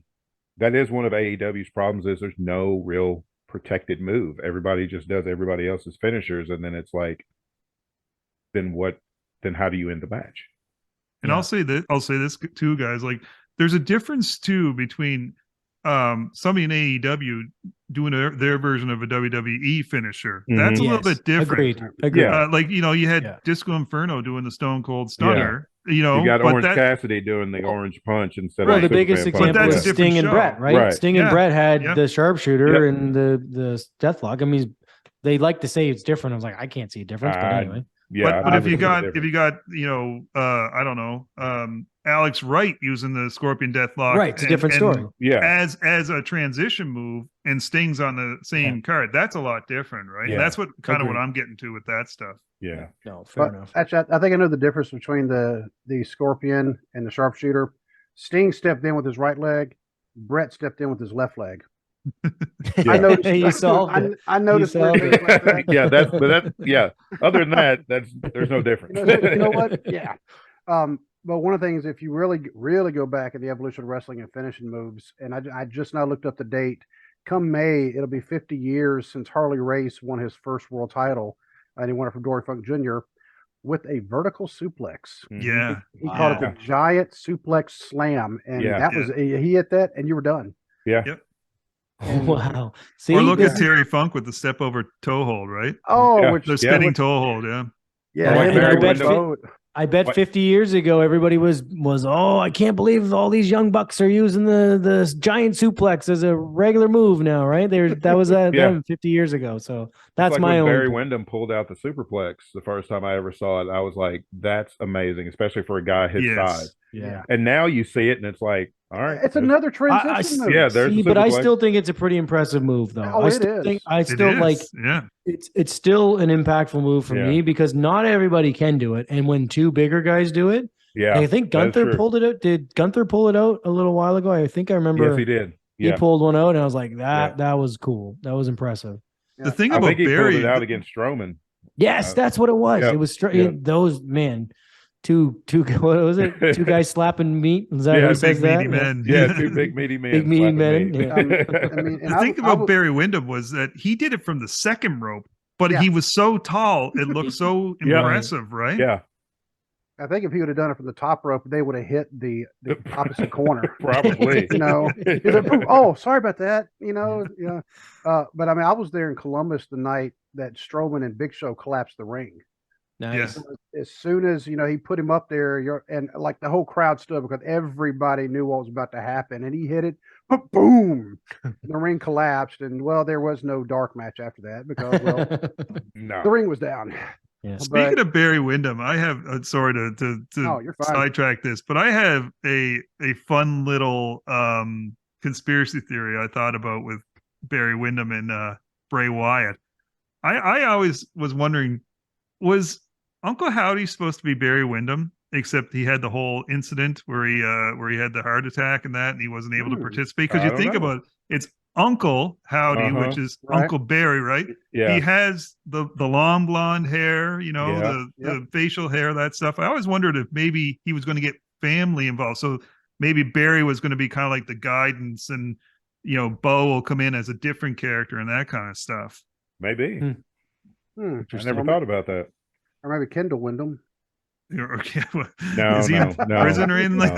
is one of AEW's problems, is there's no real protected move. Everybody just does everybody else's finishers, and then it's like, then how do you end the match? And I'll say this too, guys. Like, there's a difference too between somebody in AEW doing their version of a WWE finisher. That's a little bit different. Agreed. You had Disco Inferno doing the Stone Cold Stunner. You got Orange Cassidy doing the Orange Punch instead of the biggest example is Sting and Brett, right? Sting and Brett had the sharpshooter and the deathlock. I mean, they like to say it's different. I was like, I can't see a difference, but anyway. But if you got I don't know, Alex Wright using the Scorpion Deathlock, right, it's a different story. As a transition move, and Sting's on the same card, that's a lot different, right? And that's what I'm getting to with that stuff. Yeah. No, fair enough. Actually, I think I know the difference between the Scorpion and the sharpshooter. Sting stepped in with his right leg. Brett stepped in with his left leg. I noticed. You solved it. I noticed. Other than that, there's no difference. You know what? Yeah. But one of the things, if you really go back in the evolution of wrestling and finishing moves, and I just now looked up the date. Come May, it'll be 50 years since Harley Race won his first world title, and he won it from Dory Funk Jr. with a vertical suplex. Yeah, he called it the giant suplex slam, and he hit that, and you were done. Yeah. Yep. Wow. See, or look at Terry Funk with the step over toe hold, right? Oh, the spinning toe hold. I bet 50 years ago, everybody was, oh, I can't believe all these young bucks are using the giant suplex as a regular move now, right? That was 50 years ago. So that's like my when own. Barry Windham pulled out the superplex the first time I ever saw it. I was like, that's amazing, especially for a guy his size. Yeah. And now you see it, and it's like, all right, it's another transition move. Yeah, there's. But I still think it's a pretty impressive move, though. Oh, it's still an impactful move for me, because not everybody can do it, and when two bigger guys do it, Yeah, I think that's Gunther true. pulled it out. Did Gunther pull it out a little while ago? I think I remember Yes, he did. he Yeah, pulled one out, and I was like, Yeah. that was cool. That was impressive. The thing I think about he pulled it Barry, out against Strowman. Yes, that's what it was. Yep, It was yep. those man, two what was it? Two guys slapping meat. Is that Yeah, who big says meaty that? men. Yeah, two big meaty men. Big meaty slapping men, meat. yeah. I mean, and The thing about Barry Windham was that he did it from the second rope, but Yeah. he was so tall, it looked so Yeah. impressive, right? Yeah, I think if he would have done it from the top rope, they would have hit the opposite corner. probably. You know, he's like, oh, sorry about that. You know, yeah. But I mean, I was there in Columbus the night that Strowman and Big Show collapsed the ring. Nice. As soon as he put him up there, and like the whole crowd stood because everybody knew what was about to happen, and he hit it, boom, the ring collapsed, and well, there was no dark match after that because the No. ring was down. Yeah. Speaking of Barry Windham, I have sorry to Oh, you're fine. sidetrack this, but I have a fun little conspiracy theory I thought about with Barry Windham and Bray Wyatt. I always was wondering, was Uncle Howdy supposed to be Barry Windham, except he had the whole incident where he had the heart attack and he wasn't able to participate? Because I you don't think know. about it, it's Uncle Howdy, which is Right. Uncle Barry, right? Yeah. He has the long blonde hair, Yeah. the facial hair, that stuff. I always wondered if maybe he was going to get family involved. So maybe Barry was going to be kind of like the guidance, and Bo will come in as a different character and that kind of stuff. Maybe. I never Or thought about that. Or maybe Kendall Windham. Okay, No, is he in no, prison or anything like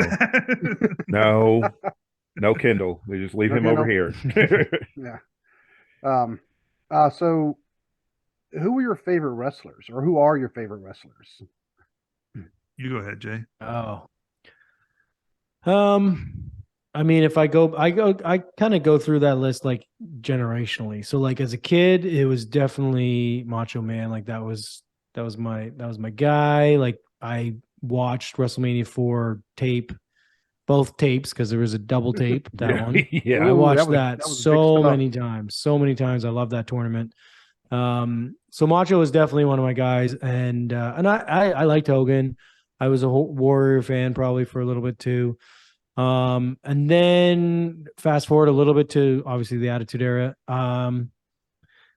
no. that? No Kindle. They just leave No him over Kendall. here. Yeah. So who are your favorite wrestlers, or who are your favorite wrestlers? You go ahead, Jay. Oh. I mean, if I kind of go through that list like generationally. So like as a kid, it was definitely Macho Man. Like that was my guy. Like I watched WrestleMania 4 tape, both tapes, because there was a double tape, that one. Yeah. I Ooh, watched that that was big so stuff. many times. So many times. I love that tournament. So Macho was definitely one of my guys, and I liked Hogan. I was a Warrior fan probably for a little bit too. And then fast forward a little bit to obviously the Attitude Era.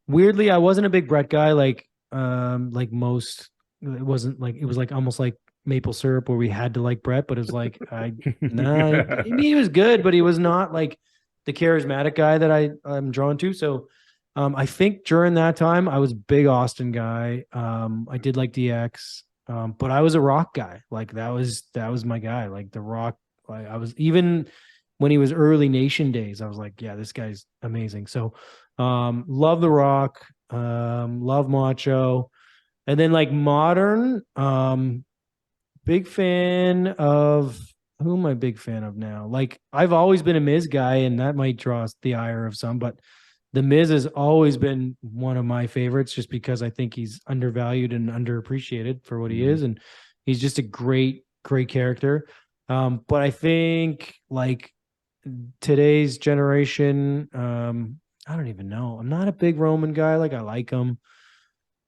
Weirdly, I wasn't a big Brett guy, like most. It wasn't like, it was like almost like maple syrup where we had to like Brett, but it was like I mean, he was good, but he was not like the charismatic guy that I'm drawn to. So I think during that time I was a big Austin guy. I did like DX, but I was a Rock guy. Like that was my guy. Like the Rock. Like I was, even when he was early Nation days, I was like, yeah, this guy's amazing. So love the Rock, love Macho. And then like modern, big fan of, who am I a big fan of now? Like I've always been a Miz guy, and that might draw the ire of some, but the Miz has always been one of my favorites just because I think he's undervalued and underappreciated for what he is. And he's just a great, great character. But I think like today's generation, I don't even know. I'm not a big Roman guy. Like I like him.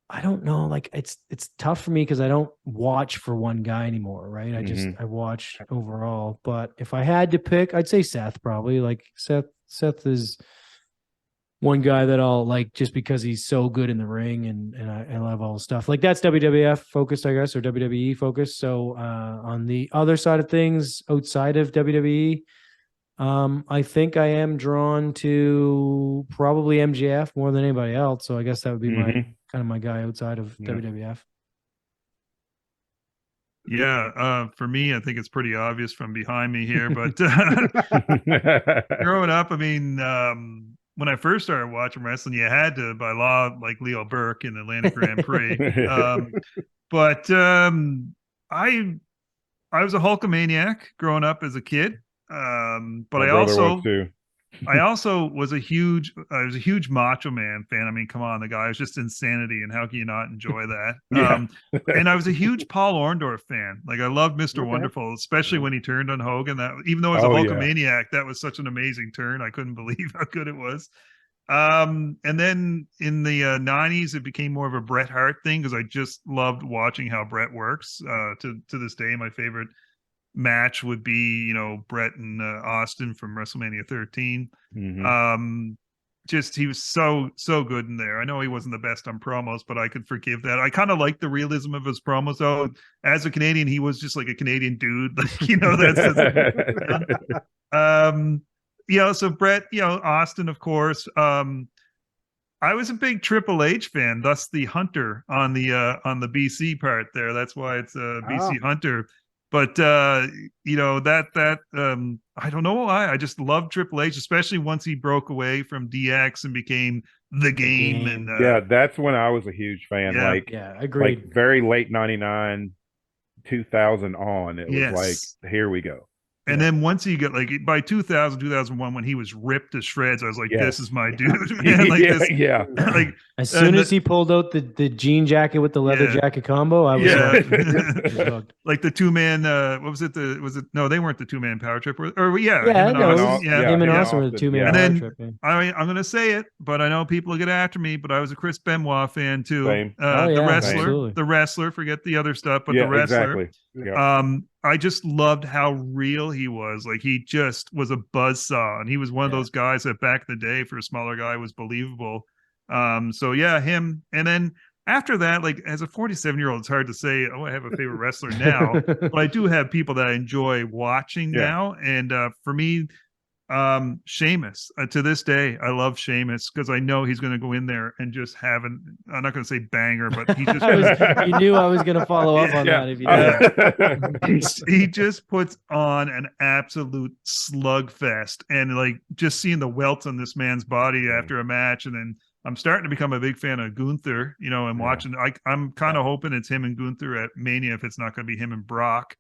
I don't know. Like it's tough for me because I don't watch for one guy anymore, right? I watch overall. But if I had to pick, I'd say Seth probably. Like Seth is one guy that I'll like just because he's so good in the ring, and I love all the stuff. Like that's WWF focused, I guess, or WWE focused. So on the other side of things, outside of WWE, I think I am drawn to probably MJF more than anybody else. So I guess that would be my kind of my guy outside of WWF. Yeah, for me, I think it's pretty obvious from behind me here. But growing up, I mean, when I first started watching wrestling, you had to, by law, like Leo Burke in the Atlantic Grand Prix. But I was a Hulkamaniac growing up as a kid. But I also was a huge Macho Man fan. I mean, come on, the guy was just insanity, and how can you not enjoy that? And I was a huge Paul Orndorff fan. Like I loved Mr. Wonderful, especially when he turned on Hogan. That even though he was a Hulkamaniac, that was such an amazing turn. I couldn't believe how good it was. And then in the 90s, it became more of a Bret Hart thing because I just loved watching how Bret works. To this day, my favorite match would be, Bret and Austin from WrestleMania 13. Mhm. Just he was so good in there. I know he wasn't the best on promos, but I could forgive that. I kind of like the realism of his promos though. As a Canadian, he was just like a Canadian dude. So Bret, Austin, of course. I was a big Triple H fan, thus the Hunter on the BC part there. That's why it's BC Hunter. But I don't know why. I just love Triple H, especially once he broke away from DX and became the game. And yeah, that's when I was a huge fan. Yeah. Agreed. Like very late 99, 2000 on. It was Yes. like, here we go. And then once he got by 2000, 2001, when he was ripped to shreds, I was like, this is my dude, man. Like like as soon as he pulled out the jean jacket with the leather jacket combo, I was hooked. Like the 2-man, what was it? No, they weren't the 2-man power trip. Him and Austin were the 2-man power trip. Yeah. I'm going to say it, but I know people will get after me, but I was a Chris Benoit fan too. Same. The wrestler, forget the other stuff, but the wrestler. Exactly. Yeah. I just loved how real he was. Like he just was a buzzsaw, and he was one of those guys that back in the day for a smaller guy was believable. So yeah, him. And then after that, like as a 47-year-old, it's hard to say, oh, I have a favorite wrestler now, but I do have people that I enjoy watching now. And for me, Sheamus, to this day, I love Sheamus because I know he's going to go in there and just have I'm not going to say banger, but he just you knew I was going to follow up on that if you did. He just puts on an absolute slugfest, and like just seeing the welts on this man's body after a match. And then I'm starting to become a big fan of Gunther, and watching. I'm kind of hoping it's him and Gunther at Mania if it's not going to be him and Brock.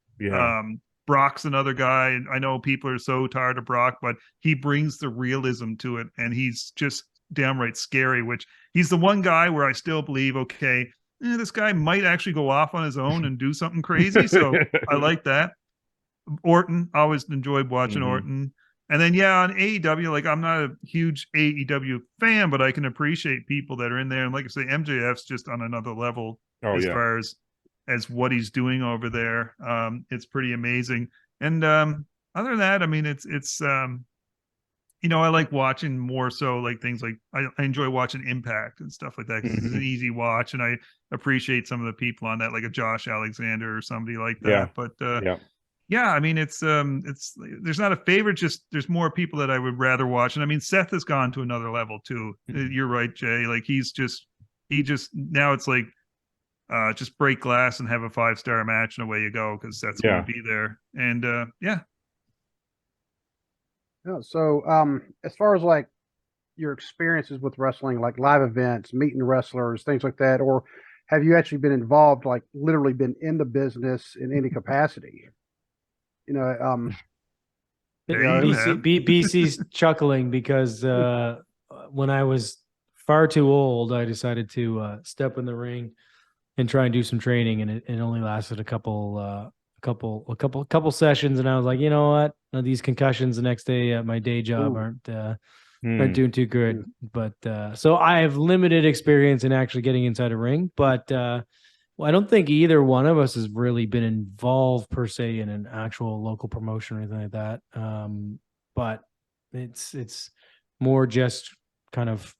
Brock's another guy. I know people are so tired of Brock, but he brings the realism to it, and he's just downright scary, which he's the one guy where I still believe, okay, this guy might actually go off on his own and do something crazy. So I like that. Orton, always enjoyed watching Orton. And then, on AEW, like I'm not a huge AEW fan, but I can appreciate people that are in there. And like I say, MJF's just on another level far as what he's doing over there. It's pretty amazing. And other than that, I mean, it's I like watching more so like things like I enjoy watching Impact and stuff like that because it's an easy watch, and I appreciate some of the people on that, like a Josh Alexander or somebody like that. But I mean, it's there's not a favorite, just there's more people that I would rather watch. And I mean, Seth has gone to another level too. You're right, Jay. Like he just now it's like just break glass and have a 5-star match and away you go because that's going to be there. And So as far as like your experiences with wrestling, like live events, meeting wrestlers, things like that, or have you actually been involved, like literally been in the business in any capacity? BC's chuckling because when I was far too old, I decided to step in the ring and try and do some training, and it only lasted a couple sessions, and I was like, you know what, these concussions the next day at my day job aren't doing too good. But so I have limited experience in actually getting inside a ring, but I don't think either one of us has really been involved per se in an actual local promotion or anything like that. But it's more just kind of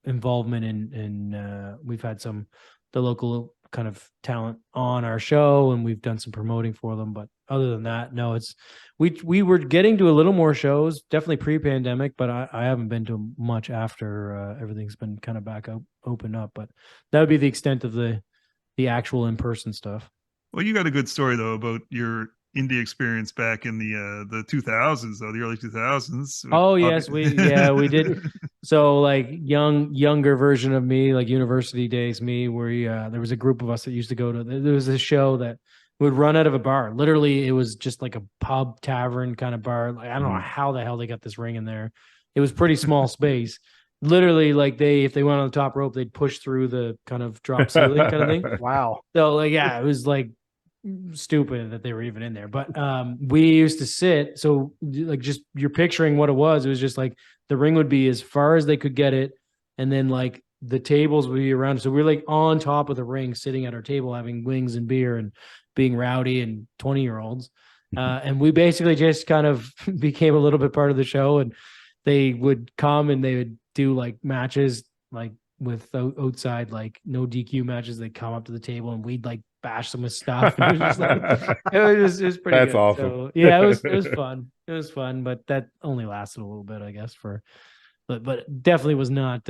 involvement in we've had the local kind of talent on our show, and we've done some promoting for them. But other than that, no, we were getting to a little more shows, definitely pre-pandemic, but I haven't been to much after everything's been kind of back open up. But that would be the extent of the actual in-person stuff. Well, you got a good story though about your indie experience back in the 2000s, though, the early 2000s. Oh yes, we did. So like younger version of me, like university days me, where there was a group of us that used to go to. There was a show that would run out of a bar. Literally, it was just like a pub tavern kind of bar. Like I don't know how the hell they got this ring in there. It was pretty small space. Literally, like if they went on the top rope, they'd push through the kind of drop ceiling kind of thing. Wow. So like, it was like stupid that they were even in there. But we used to sit. So like, just you're picturing what it was. It was just like the ring would be as far as they could get it, and then like the tables would be around. So we're like on top of the ring, sitting at our table, having wings and beer and being rowdy and 20-year-olds. And we basically just kind of became a little bit part of the show, and they would come and they would do like matches, like with outside, like no DQ matches. They'd come up to the table and we'd like bash them with stuff. It was just like, it was pretty That's good. awesome. So, yeah, it was fun. It was fun, but that only lasted a little bit, I guess, but definitely was not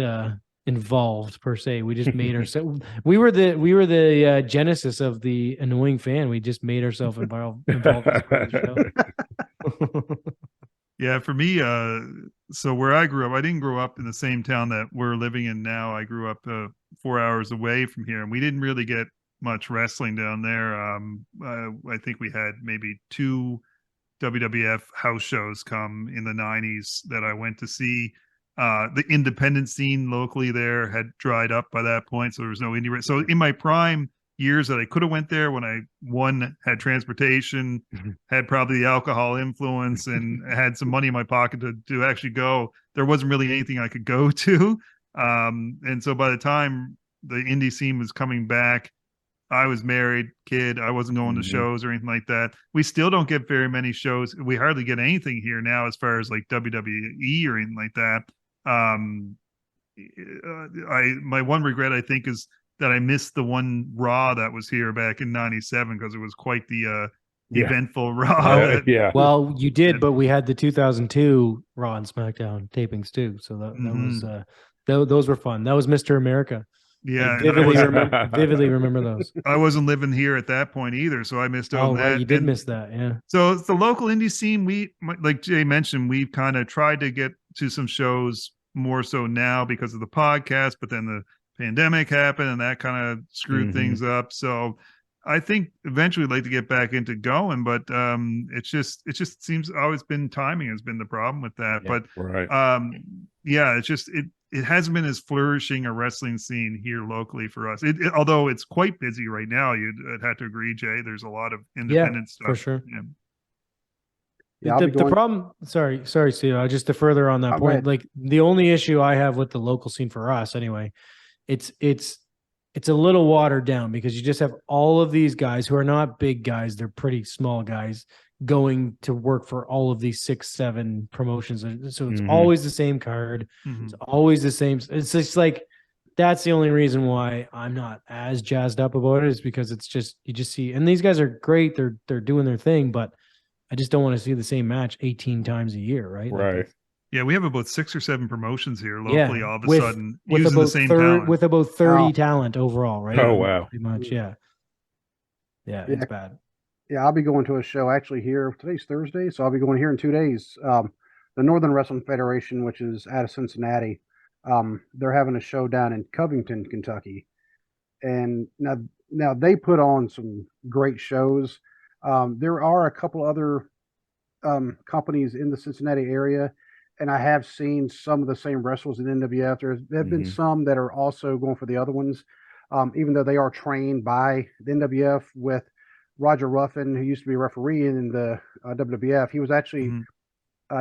involved per se. We just made ourselves. We were the genesis of the annoying fan. We just made ourselves involved as part of the show. Yeah, for me, so where I grew up, I didn't grow up in the same town that we're living in now. I grew up 4 hours away from here, and we didn't really get much wrestling down there. I think we had maybe 2 WWF house shows come in the 90s that I went to see. The independent scene locally there had dried up by that point, so there was no indie. So in my prime years that I could have went there, when I had transportation, had probably the alcohol influence, and had some money in my pocket to actually go, there wasn't really anything I could go to. And so by the time the indie scene was coming back, I was married, kid. I wasn't going to shows or anything like that. We still don't get very many shows. We hardly get anything here now as far as like WWE or anything like that. My one regret, I think, is that I missed the one Raw that was here back in '97, because it was quite the eventful Raw. Yeah. Well, you did, but we had the 2002 Raw and SmackDown tapings too, so that was those were fun. That was Mr. America. Yeah, vividly remember those. I wasn't living here at that point either, so I missed out on that. Right, you did miss that, yeah. So it's the local indie scene. Like Jay mentioned, we've kind of tried to get to some shows more so now because of the podcast, but then the pandemic happened and that kind of screwed things up. So I think eventually we'd like to get back into going, but it just seems always been timing has been the problem with that. Yeah, but right. Yeah, it hasn't been as flourishing a wrestling scene here locally for us. Although it's quite busy right now. You'd have to agree, Jay. There's a lot of independent stuff. For sure. Yeah. Yeah, the problem, sorry, Steve, just to further on that point, like the only issue I have with the local scene for us anyway, it's a little watered down because you just have all of these guys who are not big guys. They're pretty small guys going to work for all of these 6-7 promotions. So it's always the same card. It's always the same. It's just like, that's the only reason why I'm not as jazzed up about it, is because it's just, you just see, and these guys are great. They're doing their thing, but I just don't want to see the same match 18 times a year. Right. Right. Yeah, we have about 6 or 7 promotions here locally. All of a sudden, with using the same talent. with about 30 talent overall, right? Oh wow, pretty much, yeah, it's bad. Yeah, I'll be going to a show actually here. Today's Thursday, so I'll be going here in 2 days. The Northern Wrestling Federation, which is out of Cincinnati, they're having a show down in Covington, Kentucky, and now they put on some great shows. There are a couple other companies in the Cincinnati area, and I have seen some of the same wrestlers in NWF. There have been some that are also going for the other ones, even though they are trained by the NWF with Roger Ruffin, who used to be a referee in the WWF. He was actually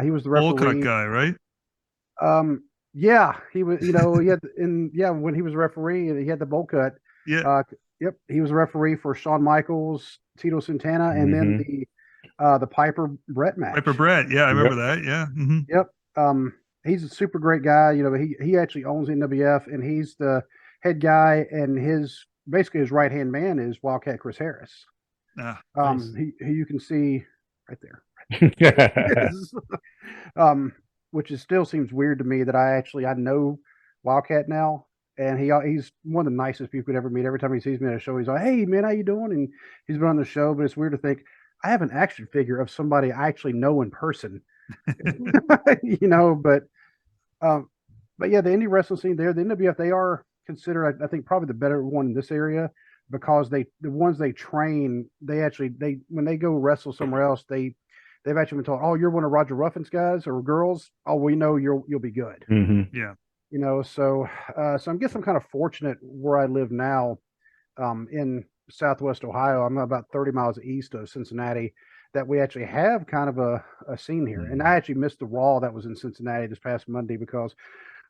he was the referee. Bowl cut guy, right? Yeah, he was. He had when he was a referee, he had the bowl cut. Yeah. Yep, he was a referee for Shawn Michaels, Tito Santana, and then the Piper Brett match. Piper Brett, yeah, I remember that. Yeah. Yep. He's a super great guy. He actually owns NWF, and he's the head guy, and his right hand man is Wildcat Chris Harris. Nice. Who you can see right there. Which still seems weird to me that I know Wildcat now, and he's one of the nicest people you could ever meet. Every time he sees me at a show, he's like, "Hey man, how you doing?" And he's been on the show, but it's weird to think I have an action figure of somebody I actually know in person. But yeah, the indie wrestling scene there, the NWF, they are considered, I think, probably the better one in this area, because the ones they train, when they go wrestle somewhere else, they've actually been told, "Oh, you're one of Roger Ruffin's guys or girls. Oh, we know you'll be good." Yeah. So I guess I'm kind of fortunate where I live now, in Southwest Ohio. I'm about 30 miles east of Cincinnati. that we actually have kind of a scene here. And I actually missed the Raw that was in Cincinnati this past Monday because,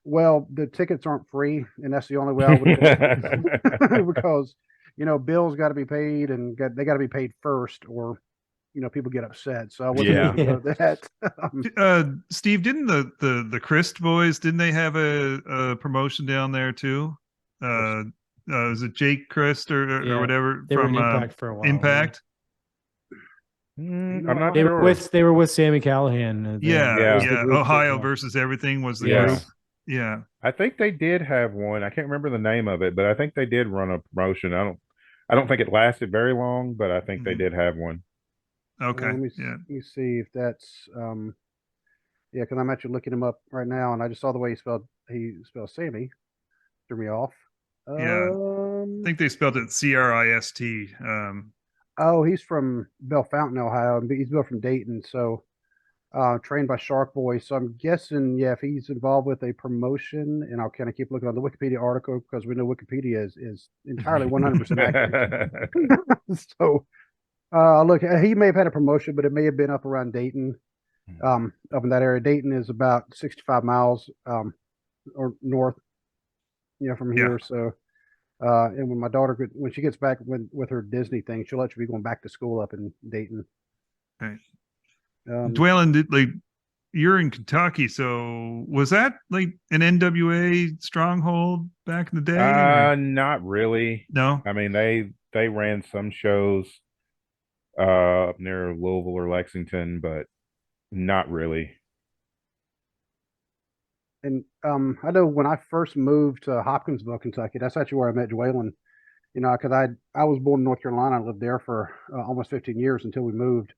well, the tickets aren't free, and that's the only way I would because bills got to be paid, and they got to be paid first, or people get upset. So I wasn't able to go to that. Steve, didn't the Christ boys, didn't they have a promotion down there too? Was it Jake Christ or whatever they from were in Impact for a while. Impact? I'm not They sure. were with Sammy Callahan. Ohio versus everything was the group. Yeah. I think they did have one. I can't remember the name of it, but I think they did run a promotion. I don't think it lasted very long, but I think they did have one. Okay. Let me see if that's because I'm actually looking him up right now, and I just saw the way he spelled Sammy. Threw me off. I think they spelled it Christ. Oh, he's from Bellefontaine, Ohio, and he's built from Dayton. So, trained by Shark Boy. So I'm guessing, if he's involved with a promotion, and I'll kind of keep looking on the Wikipedia article because we know Wikipedia is entirely 100% accurate. So, look, he may have had a promotion, but it may have been up around Dayton, up in that area. Dayton is about 65 miles or north, from here. So. And when my daughter, when she gets back with her Disney thing, she'll actually be going back to school up in Dayton. Right. Dwaylen, you're in Kentucky, so was that like an NWA stronghold back in the day? Not really. No. I mean, they ran some shows up near Louisville or Lexington, but not really. And I know when I first moved to Hopkinsville, Kentucky, that's actually where I met Dwaylen. Because I was born in North Carolina. I lived there for almost 15 years until we moved.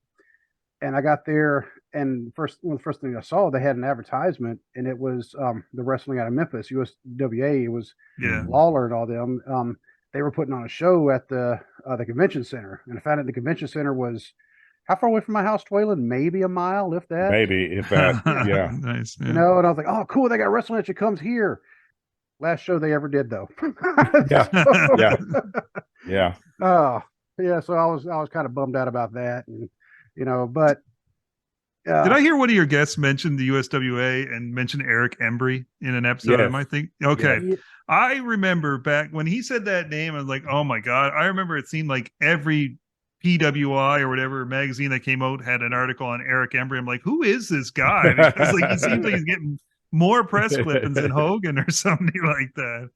And I got there, and one of the first things I saw, they had an advertisement, and it was the wrestling out of Memphis, USWA. It was Lawler and all them. They were putting on a show at the convention center, and I found out the convention center was how far away from my house, Dwaylen? Maybe a mile, if that. Maybe, if that. Yeah. Nice. Yeah. And I was like, oh, cool. They got wrestling that comes here. Last show they ever did, though. Yeah. Oh, yeah. So I was kind of bummed out about that, and but. Did I hear one of your guests mention the USWA and mention Eric Embry in an episode? Yes. Am I think? Okay. Yes. I remember back when he said that name, I was like, oh my God. I remember it seemed like every PWI or whatever magazine that came out had an article on Eric Embry. I'm like, who is this guy? Because he seems like he's getting more press clippings than Hogan or somebody like that.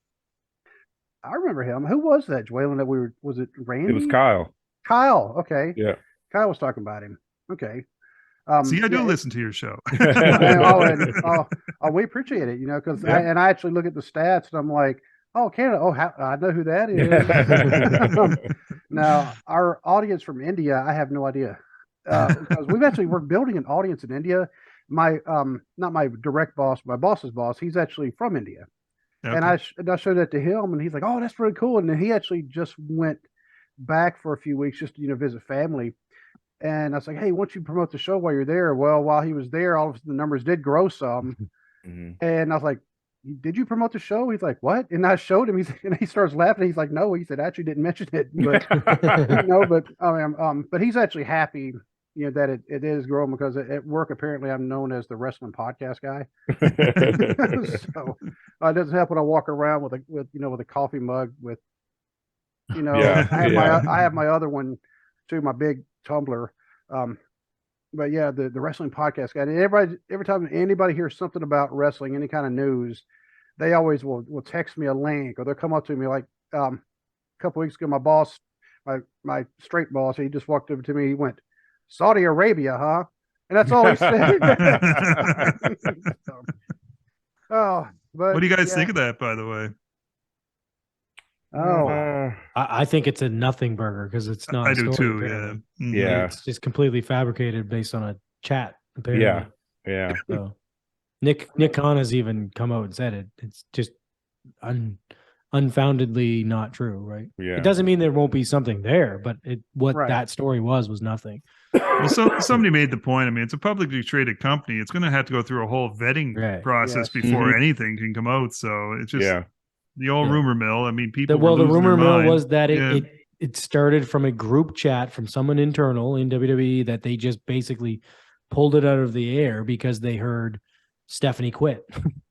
I remember him. Who was that, Dwaylen? Was it Randy? It was Kyle. Kyle. Okay. Yeah. Kyle was talking about him. Okay. See, I do listen to your show. We appreciate it, because I actually look at the stats and I'm like, oh, Canada. Oh, I know who that is. Now, our audience from India, I have no idea. Because we're building an audience in India. My, not my direct boss, my boss's boss, he's actually from India. Okay. And I showed that to him, and he's like, oh, that's really cool. And then he actually just went back for a few weeks just to, visit family. And I was like, hey, why don't you promote the show while you're there? Well, while he was there, all of the numbers did grow some. And I was like, did you promote the show? He's like, what? And I showed him. And he starts laughing. He's like, no. He said, I actually didn't mention it. But but he's actually happy, that it is growing, because at work apparently I'm known as the wrestling podcast guy. So it doesn't help when I walk around with a coffee mug with, I have my other one too, my big tumbler. But yeah, the wrestling podcast guy. And every time anybody hears something about wrestling, any kind of news, they always will text me a link, or they'll come up to me like a couple weeks ago. My boss, my straight boss, he just walked over to me. He went, Saudi Arabia, huh? And that's all he said. But what do you guys think of that, by the way? Oh, I think it's a nothing burger because it's not. I do too. Yeah. Yeah. It's just completely fabricated based on a chat. Apparently. Yeah. So Nick Khan has even come out and said it. It's just unfoundedly not true, right? Yeah. It doesn't mean there won't be something there, but that story was nothing. Well, somebody made the point. I mean, it's a publicly traded company. It's going to have to go through a whole vetting process before anything can come out. So it's just the old rumor mill. I mean, people. The rumor mill was that it started from a group chat from someone internal in WWE that they just basically pulled it out of the air because they heard Stephanie quit.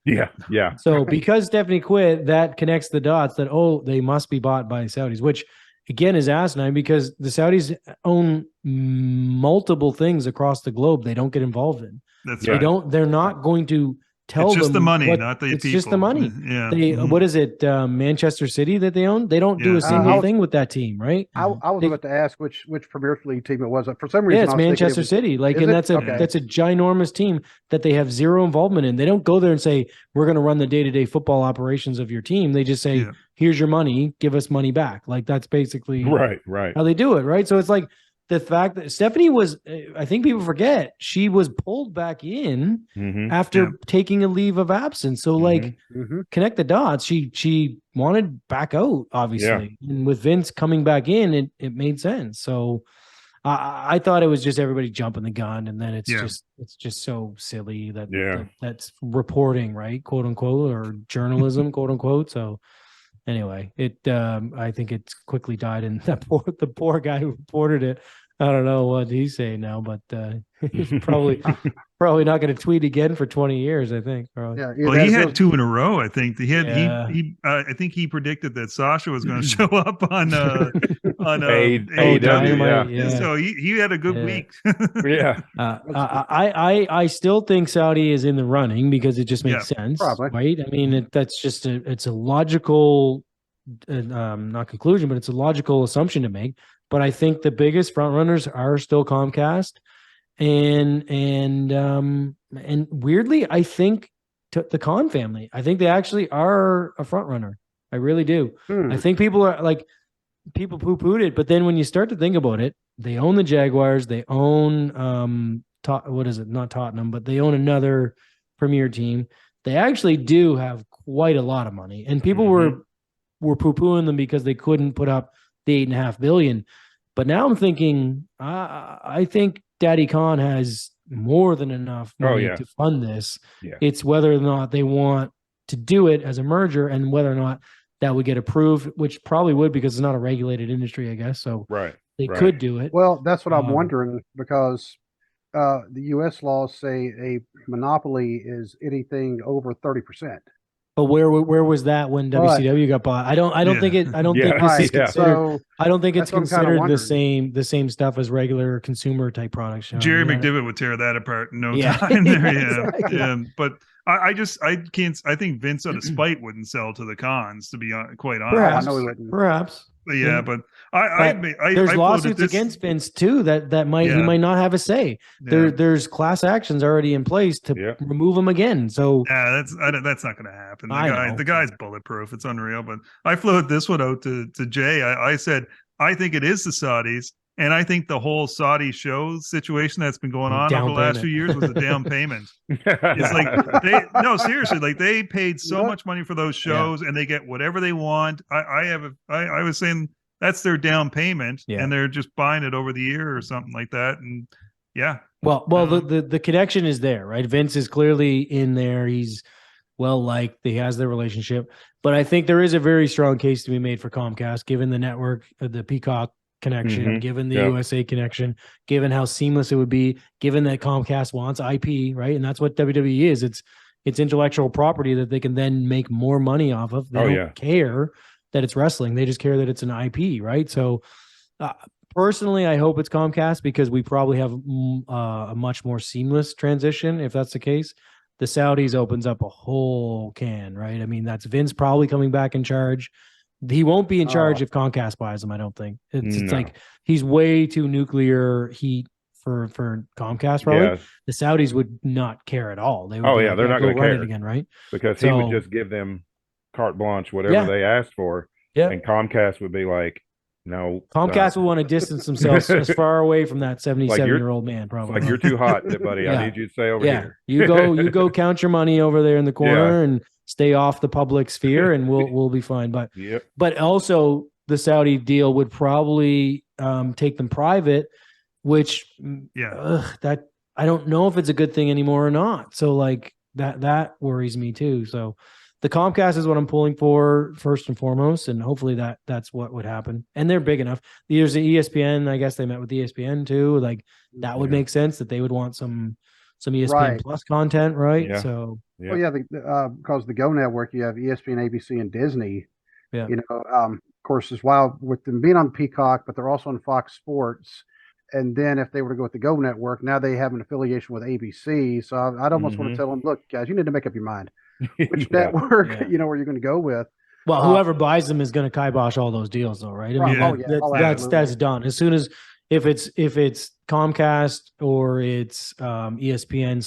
Yeah. So because Stephanie quit, that connects the dots that, oh, they must be bought by the Saudis, which again is asinine because the Saudis own multiple things across the globe they don't get involved in. That's Yeah. right. They're not going to tell It's just them the money, what- not the it's people. just the money. Yeah. They Mhm. what is it? Manchester City that they own? They don't do Yeah. a single I was- thing with that team, right? I was They- about to ask which Premier League team it was. For some Yeah, reason, it's I was thinking it Manchester was- City. Like, Is and it? that's a Okay. that's a ginormous team that they have zero involvement in. They don't go there and say, we're going to run the day-to-day football operations of your team. They just say, Yeah. here's your money, give us money back. Like that's basically Right. how they do it, right? So it's like the fact that Stephanie was, I think people forget, she was pulled back in Mm-hmm. after Yeah. taking a leave of absence. So like Mhm. connect the dots. She wanted back out, obviously. And with Vince coming back in, it made sense. So I thought it was just everybody jumping the gun, and then it's just so silly that that's reporting, right, quote unquote, or journalism, quote unquote. So anyway, I think it's quickly died, and the poor guy who reported it. I don't know what he's saying now, but he's probably not going to tweet again for 20 years. I think. Probably. Yeah. Well, he had 2 in a row. I think he had. Yeah. I think he predicted that Sasha was going to show up on AEW, Dynamite, yeah. yeah. So he had a good Yeah. week. Yeah. I still think Saudi is in the running because it just makes sense, probably. right? I mean, that's just it's a logical, not conclusion, but it's a logical assumption to make. But I think the biggest front runners are still Comcast, and weirdly, I think the Khan family. I think they actually are a front runner. I really do. I think people are like people poo-pooed it, but then when you start to think about it, they own the Jaguars, they own what is it? Not Tottenham, but they own another premier team. They actually do have quite a lot of money, and people were poo-pooing them because they couldn't put up the $8.5 billion. But now I'm thinking, I think Daddy Khan has more than enough money to fund this. Yeah. It's whether or not they want to do it as a merger and whether or not that would get approved, which probably would because it's not a regulated industry, I guess. So they could do it. Well, that's what I'm wondering because the U.S. laws say a monopoly is anything over 30%. But where was that when WCW got bought? I don't think it. I don't think this is considered. So I don't think it's that's what I'm kinda considered the same stuff as regular consumer type products. Jerry McDivitt would tear that apart in no Yeah. time. There, Exactly. But I can't. I think Vince out of spite wouldn't sell to the Cons, to be quite honest. Perhaps. I know he wouldn't. Perhaps. But yeah, but I there's I lawsuits against Vince too that he might not have a say. There's class actions already in place to remove him again. So yeah, that's not going to happen. know. The guy's bulletproof. It's unreal. But I floated this one out to Jay. I said I think it is the Saudis, and I think the whole Saudi show situation that's been going on over the last few years was a down payment. It's like seriously, like they paid so much money for those shows, and they get whatever they want. I was saying that's their down payment, and they're just buying it over the year or something like that. And well, the connection is there, right? Vince is clearly in there. He's well liked. He has the relationship, but I think there is a very strong case to be made for Comcast, given the network, the Peacock connection, given the USA connection, given how seamless it would be, given that Comcast wants IP, right? And that's what WWE is. It's intellectual property that they can then make more money off of. They don't care that it's wrestling. They just care that it's an IP, right? So personally, I hope it's Comcast because we probably have a much more seamless transition if that's the case. The Saudis opens up a whole can, right? I mean, that's Vince probably coming back in charge. He won't be in charge if Comcast buys him, I don't think. It's like he's way too nuclear heat for Comcast, probably. Yeah. The Saudis would not care at all. They would they're not going to care it again, right? Because he would just give them carte blanche, whatever they asked for. Yeah. And Comcast would be like, no. Comcast would want to distance themselves as far away from that 77-year-old man, probably. Like, you're too hot, buddy. I need you to stay over here. You go count your money over there in the corner and stay off the public sphere, and we'll be fine. But also the Saudi deal would probably take them private, which that I don't know if it's a good thing anymore or not. So like that worries me too. So the Comcast is what I'm pulling for first and foremost, and hopefully that's what would happen. And they're big enough. There's the ESPN. I guess they met with ESPN too. Like that would make sense that they would want some ESPN Right. Plus content, right? Yeah. So Yeah. Well, yeah, because the Go Network, you have ESPN, ABC, and Disney. Yeah. Of course, as well with them being on Peacock, but they're also on Fox Sports. And then if they were to go with the Go Network, now they have an affiliation with ABC. So I'd almost want to tell them, look, guys, you need to make up your mind which network, where you're going to go with. well, whoever buys them is going to kibosh all those deals, though, right? I mean, Yeah. that's done. As soon as if it's Comcast or it's ESPN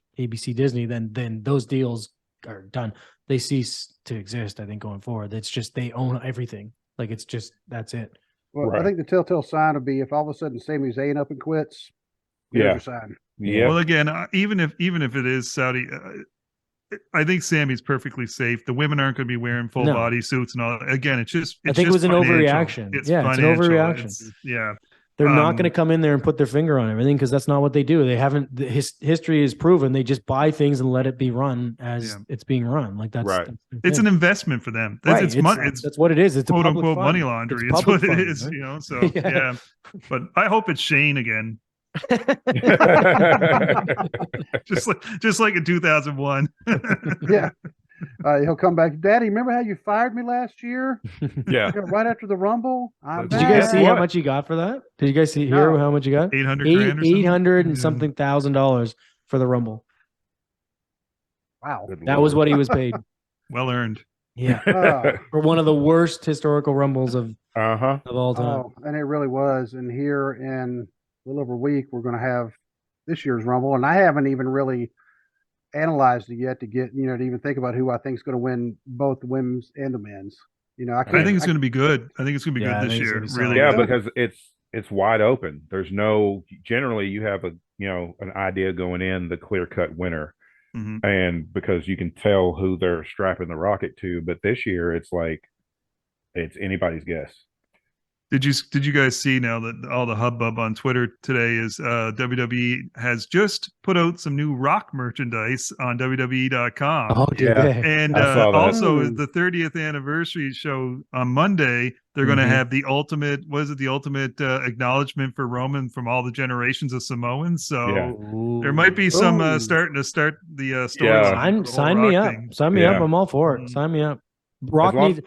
/ ABC Disney, then those deals are done. They cease to exist. I think going forward, it's just they own everything. Like it's just that's it. Well, I think the telltale sign would be if all of a sudden Sami Zayn up and quits. Here's your sign. Yeah. Well, again, even if it is Saudi, I think Sammy's perfectly safe. The women aren't going to be wearing full body suits and all. Again, it's I think it was an overreaction. It's an overreaction. They're not going to come in there and put their finger on everything because that's not what they do. They haven't. History is proven. They just buy things and let it be run as it's being run. Like that's right. It's an investment for them. That's that's what it is. It's quote a unquote money laundry. It's what it is. Right? So yeah. But I hope it's Shane again. just like in 2001. Yeah. He'll come back. Daddy, remember how you fired me last year? Yeah. Right after the Rumble. Did you guys see how much he got for that? Did you guys hear how much he got? 800 and something $1,000 for the Rumble. Wow. That was what he was paid. Well earned. Yeah. For one of the worst historical Rumbles of all time. Oh, and it really was. And here in a little over a week, we're going to have this year's Rumble. And I haven't even really analyzed it yet to get, to even think about who I think is going to win both the women's and the men's. I think it's going to be good. I think it's going to be good this year. Really. Yeah, because it's wide open. There's no, generally you have an idea going in, the clear-cut winner. Mm-hmm. And because you can tell who they're strapping the rocket to, but this year it's like it's anybody's guess. Did you guys see now that all the hubbub on Twitter today is WWE has just put out some new Rock merchandise on WWE.com. Oh, did they? And also the 30th anniversary show on Monday, they're going to have the ultimate acknowledgement for Roman from all the generations of Samoans. So there might be some starting to start the story. Yeah. Sign me up. Sign me up. I'm all for it. Sign me up. Rock needs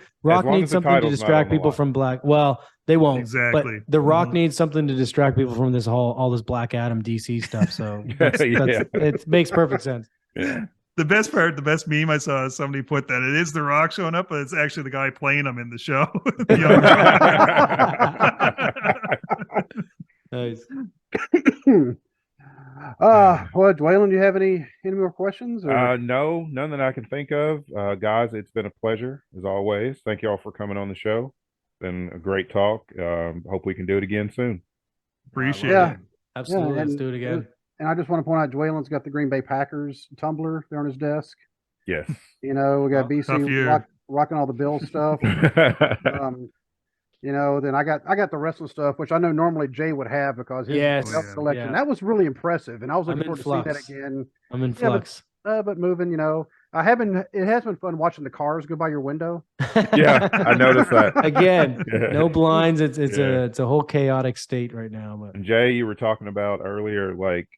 something to distract people from black. Well, they won't. Exactly. But The Rock needs something to distract people from all this Black Adam DC stuff. So it makes perfect sense. Yeah. The best meme I saw is somebody put that it is The Rock showing up, but it's actually the guy playing him in the show. Nice. Well, Dwaylen, do you have any more questions? Or? No, none that I can think of. Guys, it's been a pleasure as always. Thank you all for coming on the show. Been a great talk. Hope we can do it again soon. Appreciate it. Absolutely. Let's do it again. And I just want to point out, Dwaylen's got the Green Bay Packers tumbler there on his desk. Yes. We got BC rocking all the Bills stuff. Then I got the wrestling stuff, which I know normally Jay would have because his collection. Yeah. That was really impressive, and I was looking forward to see that again. I'm in flux. But moving, it has been fun watching the cars go by your window. Yeah, I noticed that. Again, no blinds. It's a whole chaotic state right now. But and Jay, you were talking about earlier, like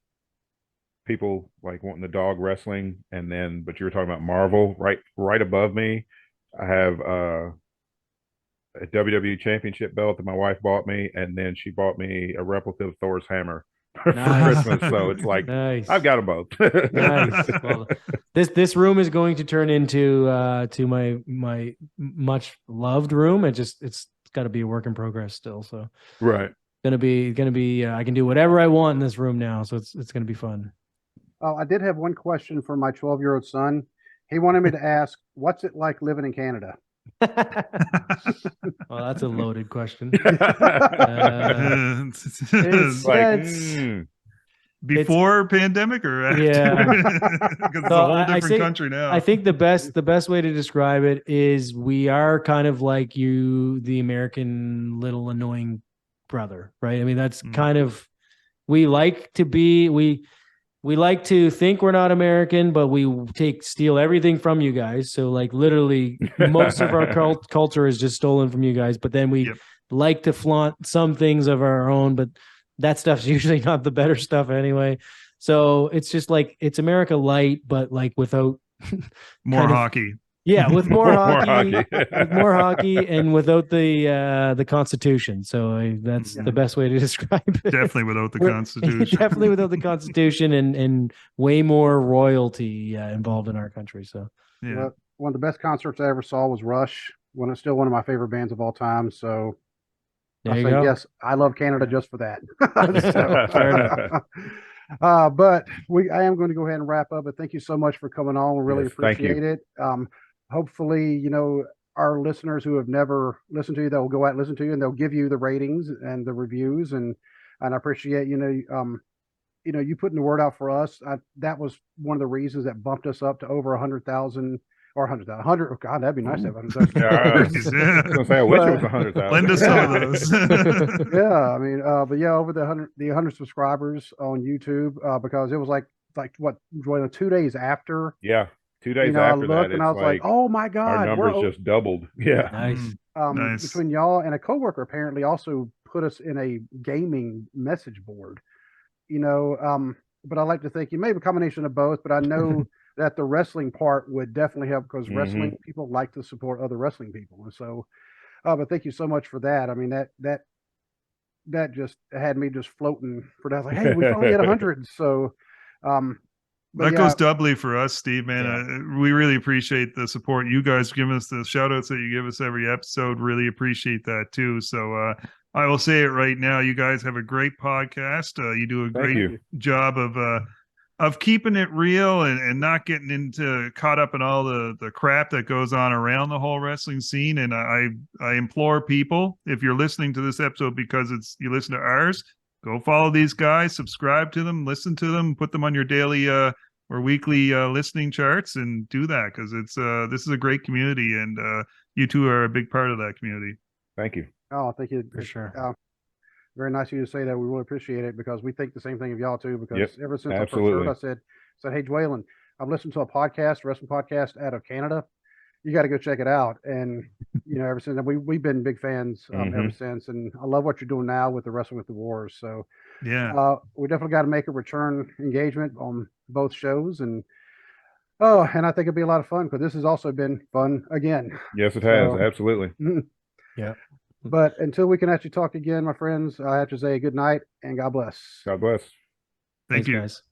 people like wanting the dog wrestling, but you were talking about Marvel. Right above me, I have a WWE Championship belt that my wife bought me, and then she bought me a replica of Thor's hammer for Christmas. So it's like I've got them both. Nice. Well, this room is going to turn into to my much loved room. It's got to be a work in progress still. So gonna be I can do whatever I want in this room now. So it's gonna be fun. Oh, I did have one question for my 12-year-old son. He wanted me to ask, what's it like living in Canada? Well, that's a loaded question. Before pandemic or after? Yeah, because it's a whole different country now. I think the best way to describe it is we are kind of like the American little annoying brother, right? I mean, that's kind of we like to be we like to think we're not American, but we steal everything from you guys. So like literally most of our culture is just stolen from you guys. But then we like to flaunt some things of our own, but that stuff's usually not the better stuff anyway. So it's just like it's America light, but like without more hockey. Yeah, with more hockey, hockey. with more hockey, and without the Constitution. So that's the best way to describe it. Definitely without the Constitution. Definitely without the Constitution, and way more royalty involved in our country. So yeah, one of the best concerts I ever saw was Rush. When it's still one of my favorite bands of all time. So there I you say go. yes, I love Canada just for that. Fair enough. But I am going to go ahead and wrap up. But thank you so much for coming on. We really Yes, thank you. appreciate it. Hopefully, you know, our listeners who have never listened to you, they'll go out and listen to you, and they'll give you the ratings and the reviews. And I appreciate, you know, you putting the word out for us. That was one of the reasons that bumped us up to over 100,000 or 100,000. Oh God, that'd be nice to have 100,000. Yeah, I was gonna say, I wish it was 100,000. Lend us some of those. Yeah, I mean, but yeah, over the 100 subscribers on YouTube, because it was like what, 2 days after. Yeah, 2 days You know, after I looked that, and it's I was like, oh my our God, numbers just doubled. Yeah. Nice. Nice. Between y'all and a coworker apparently also put us in a gaming message board, you know, but I like to think you may have a combination of both, but I know that the wrestling part would definitely help because wrestling people like to support other wrestling people. And so, but thank you so much for that. I mean, that just had me just floating for that. Like, hey, we finally hit 100. So, but that yeah, goes doubly for us, Steve, man. We really appreciate the support. You guys give us the shout outs that you give us every episode. Really appreciate that too. So I will say it right now. You guys have a great podcast. You do a great job of keeping it real and not getting caught up in all the crap that goes on around the whole wrestling scene. And I implore people, if you're listening to this episode because you listen to ours, go follow these guys, subscribe to them, listen to them, put them on your daily or weekly listening charts, and do that because this is a great community, and you two are a big part of that community. Thank you. Oh, thank you For sure. Very nice of you to say that. We really appreciate it because we think the same thing of y'all too. Because ever since absolutely. I first heard, I said, hey, Dwaylen, I've listened to a wrestling podcast out of Canada. You got to go check it out. And you know, ever since we've been big fans ever since. And I love what you're doing now with the Wrestling with the Wars. So yeah, we definitely got to make a return engagement on both shows. And and I think it'll be a lot of fun because this has also been fun again. Yes, it has. Absolutely. Yeah. But until we can actually talk again, my friends, I have to say good night and God bless. God bless. Thank you. Guys.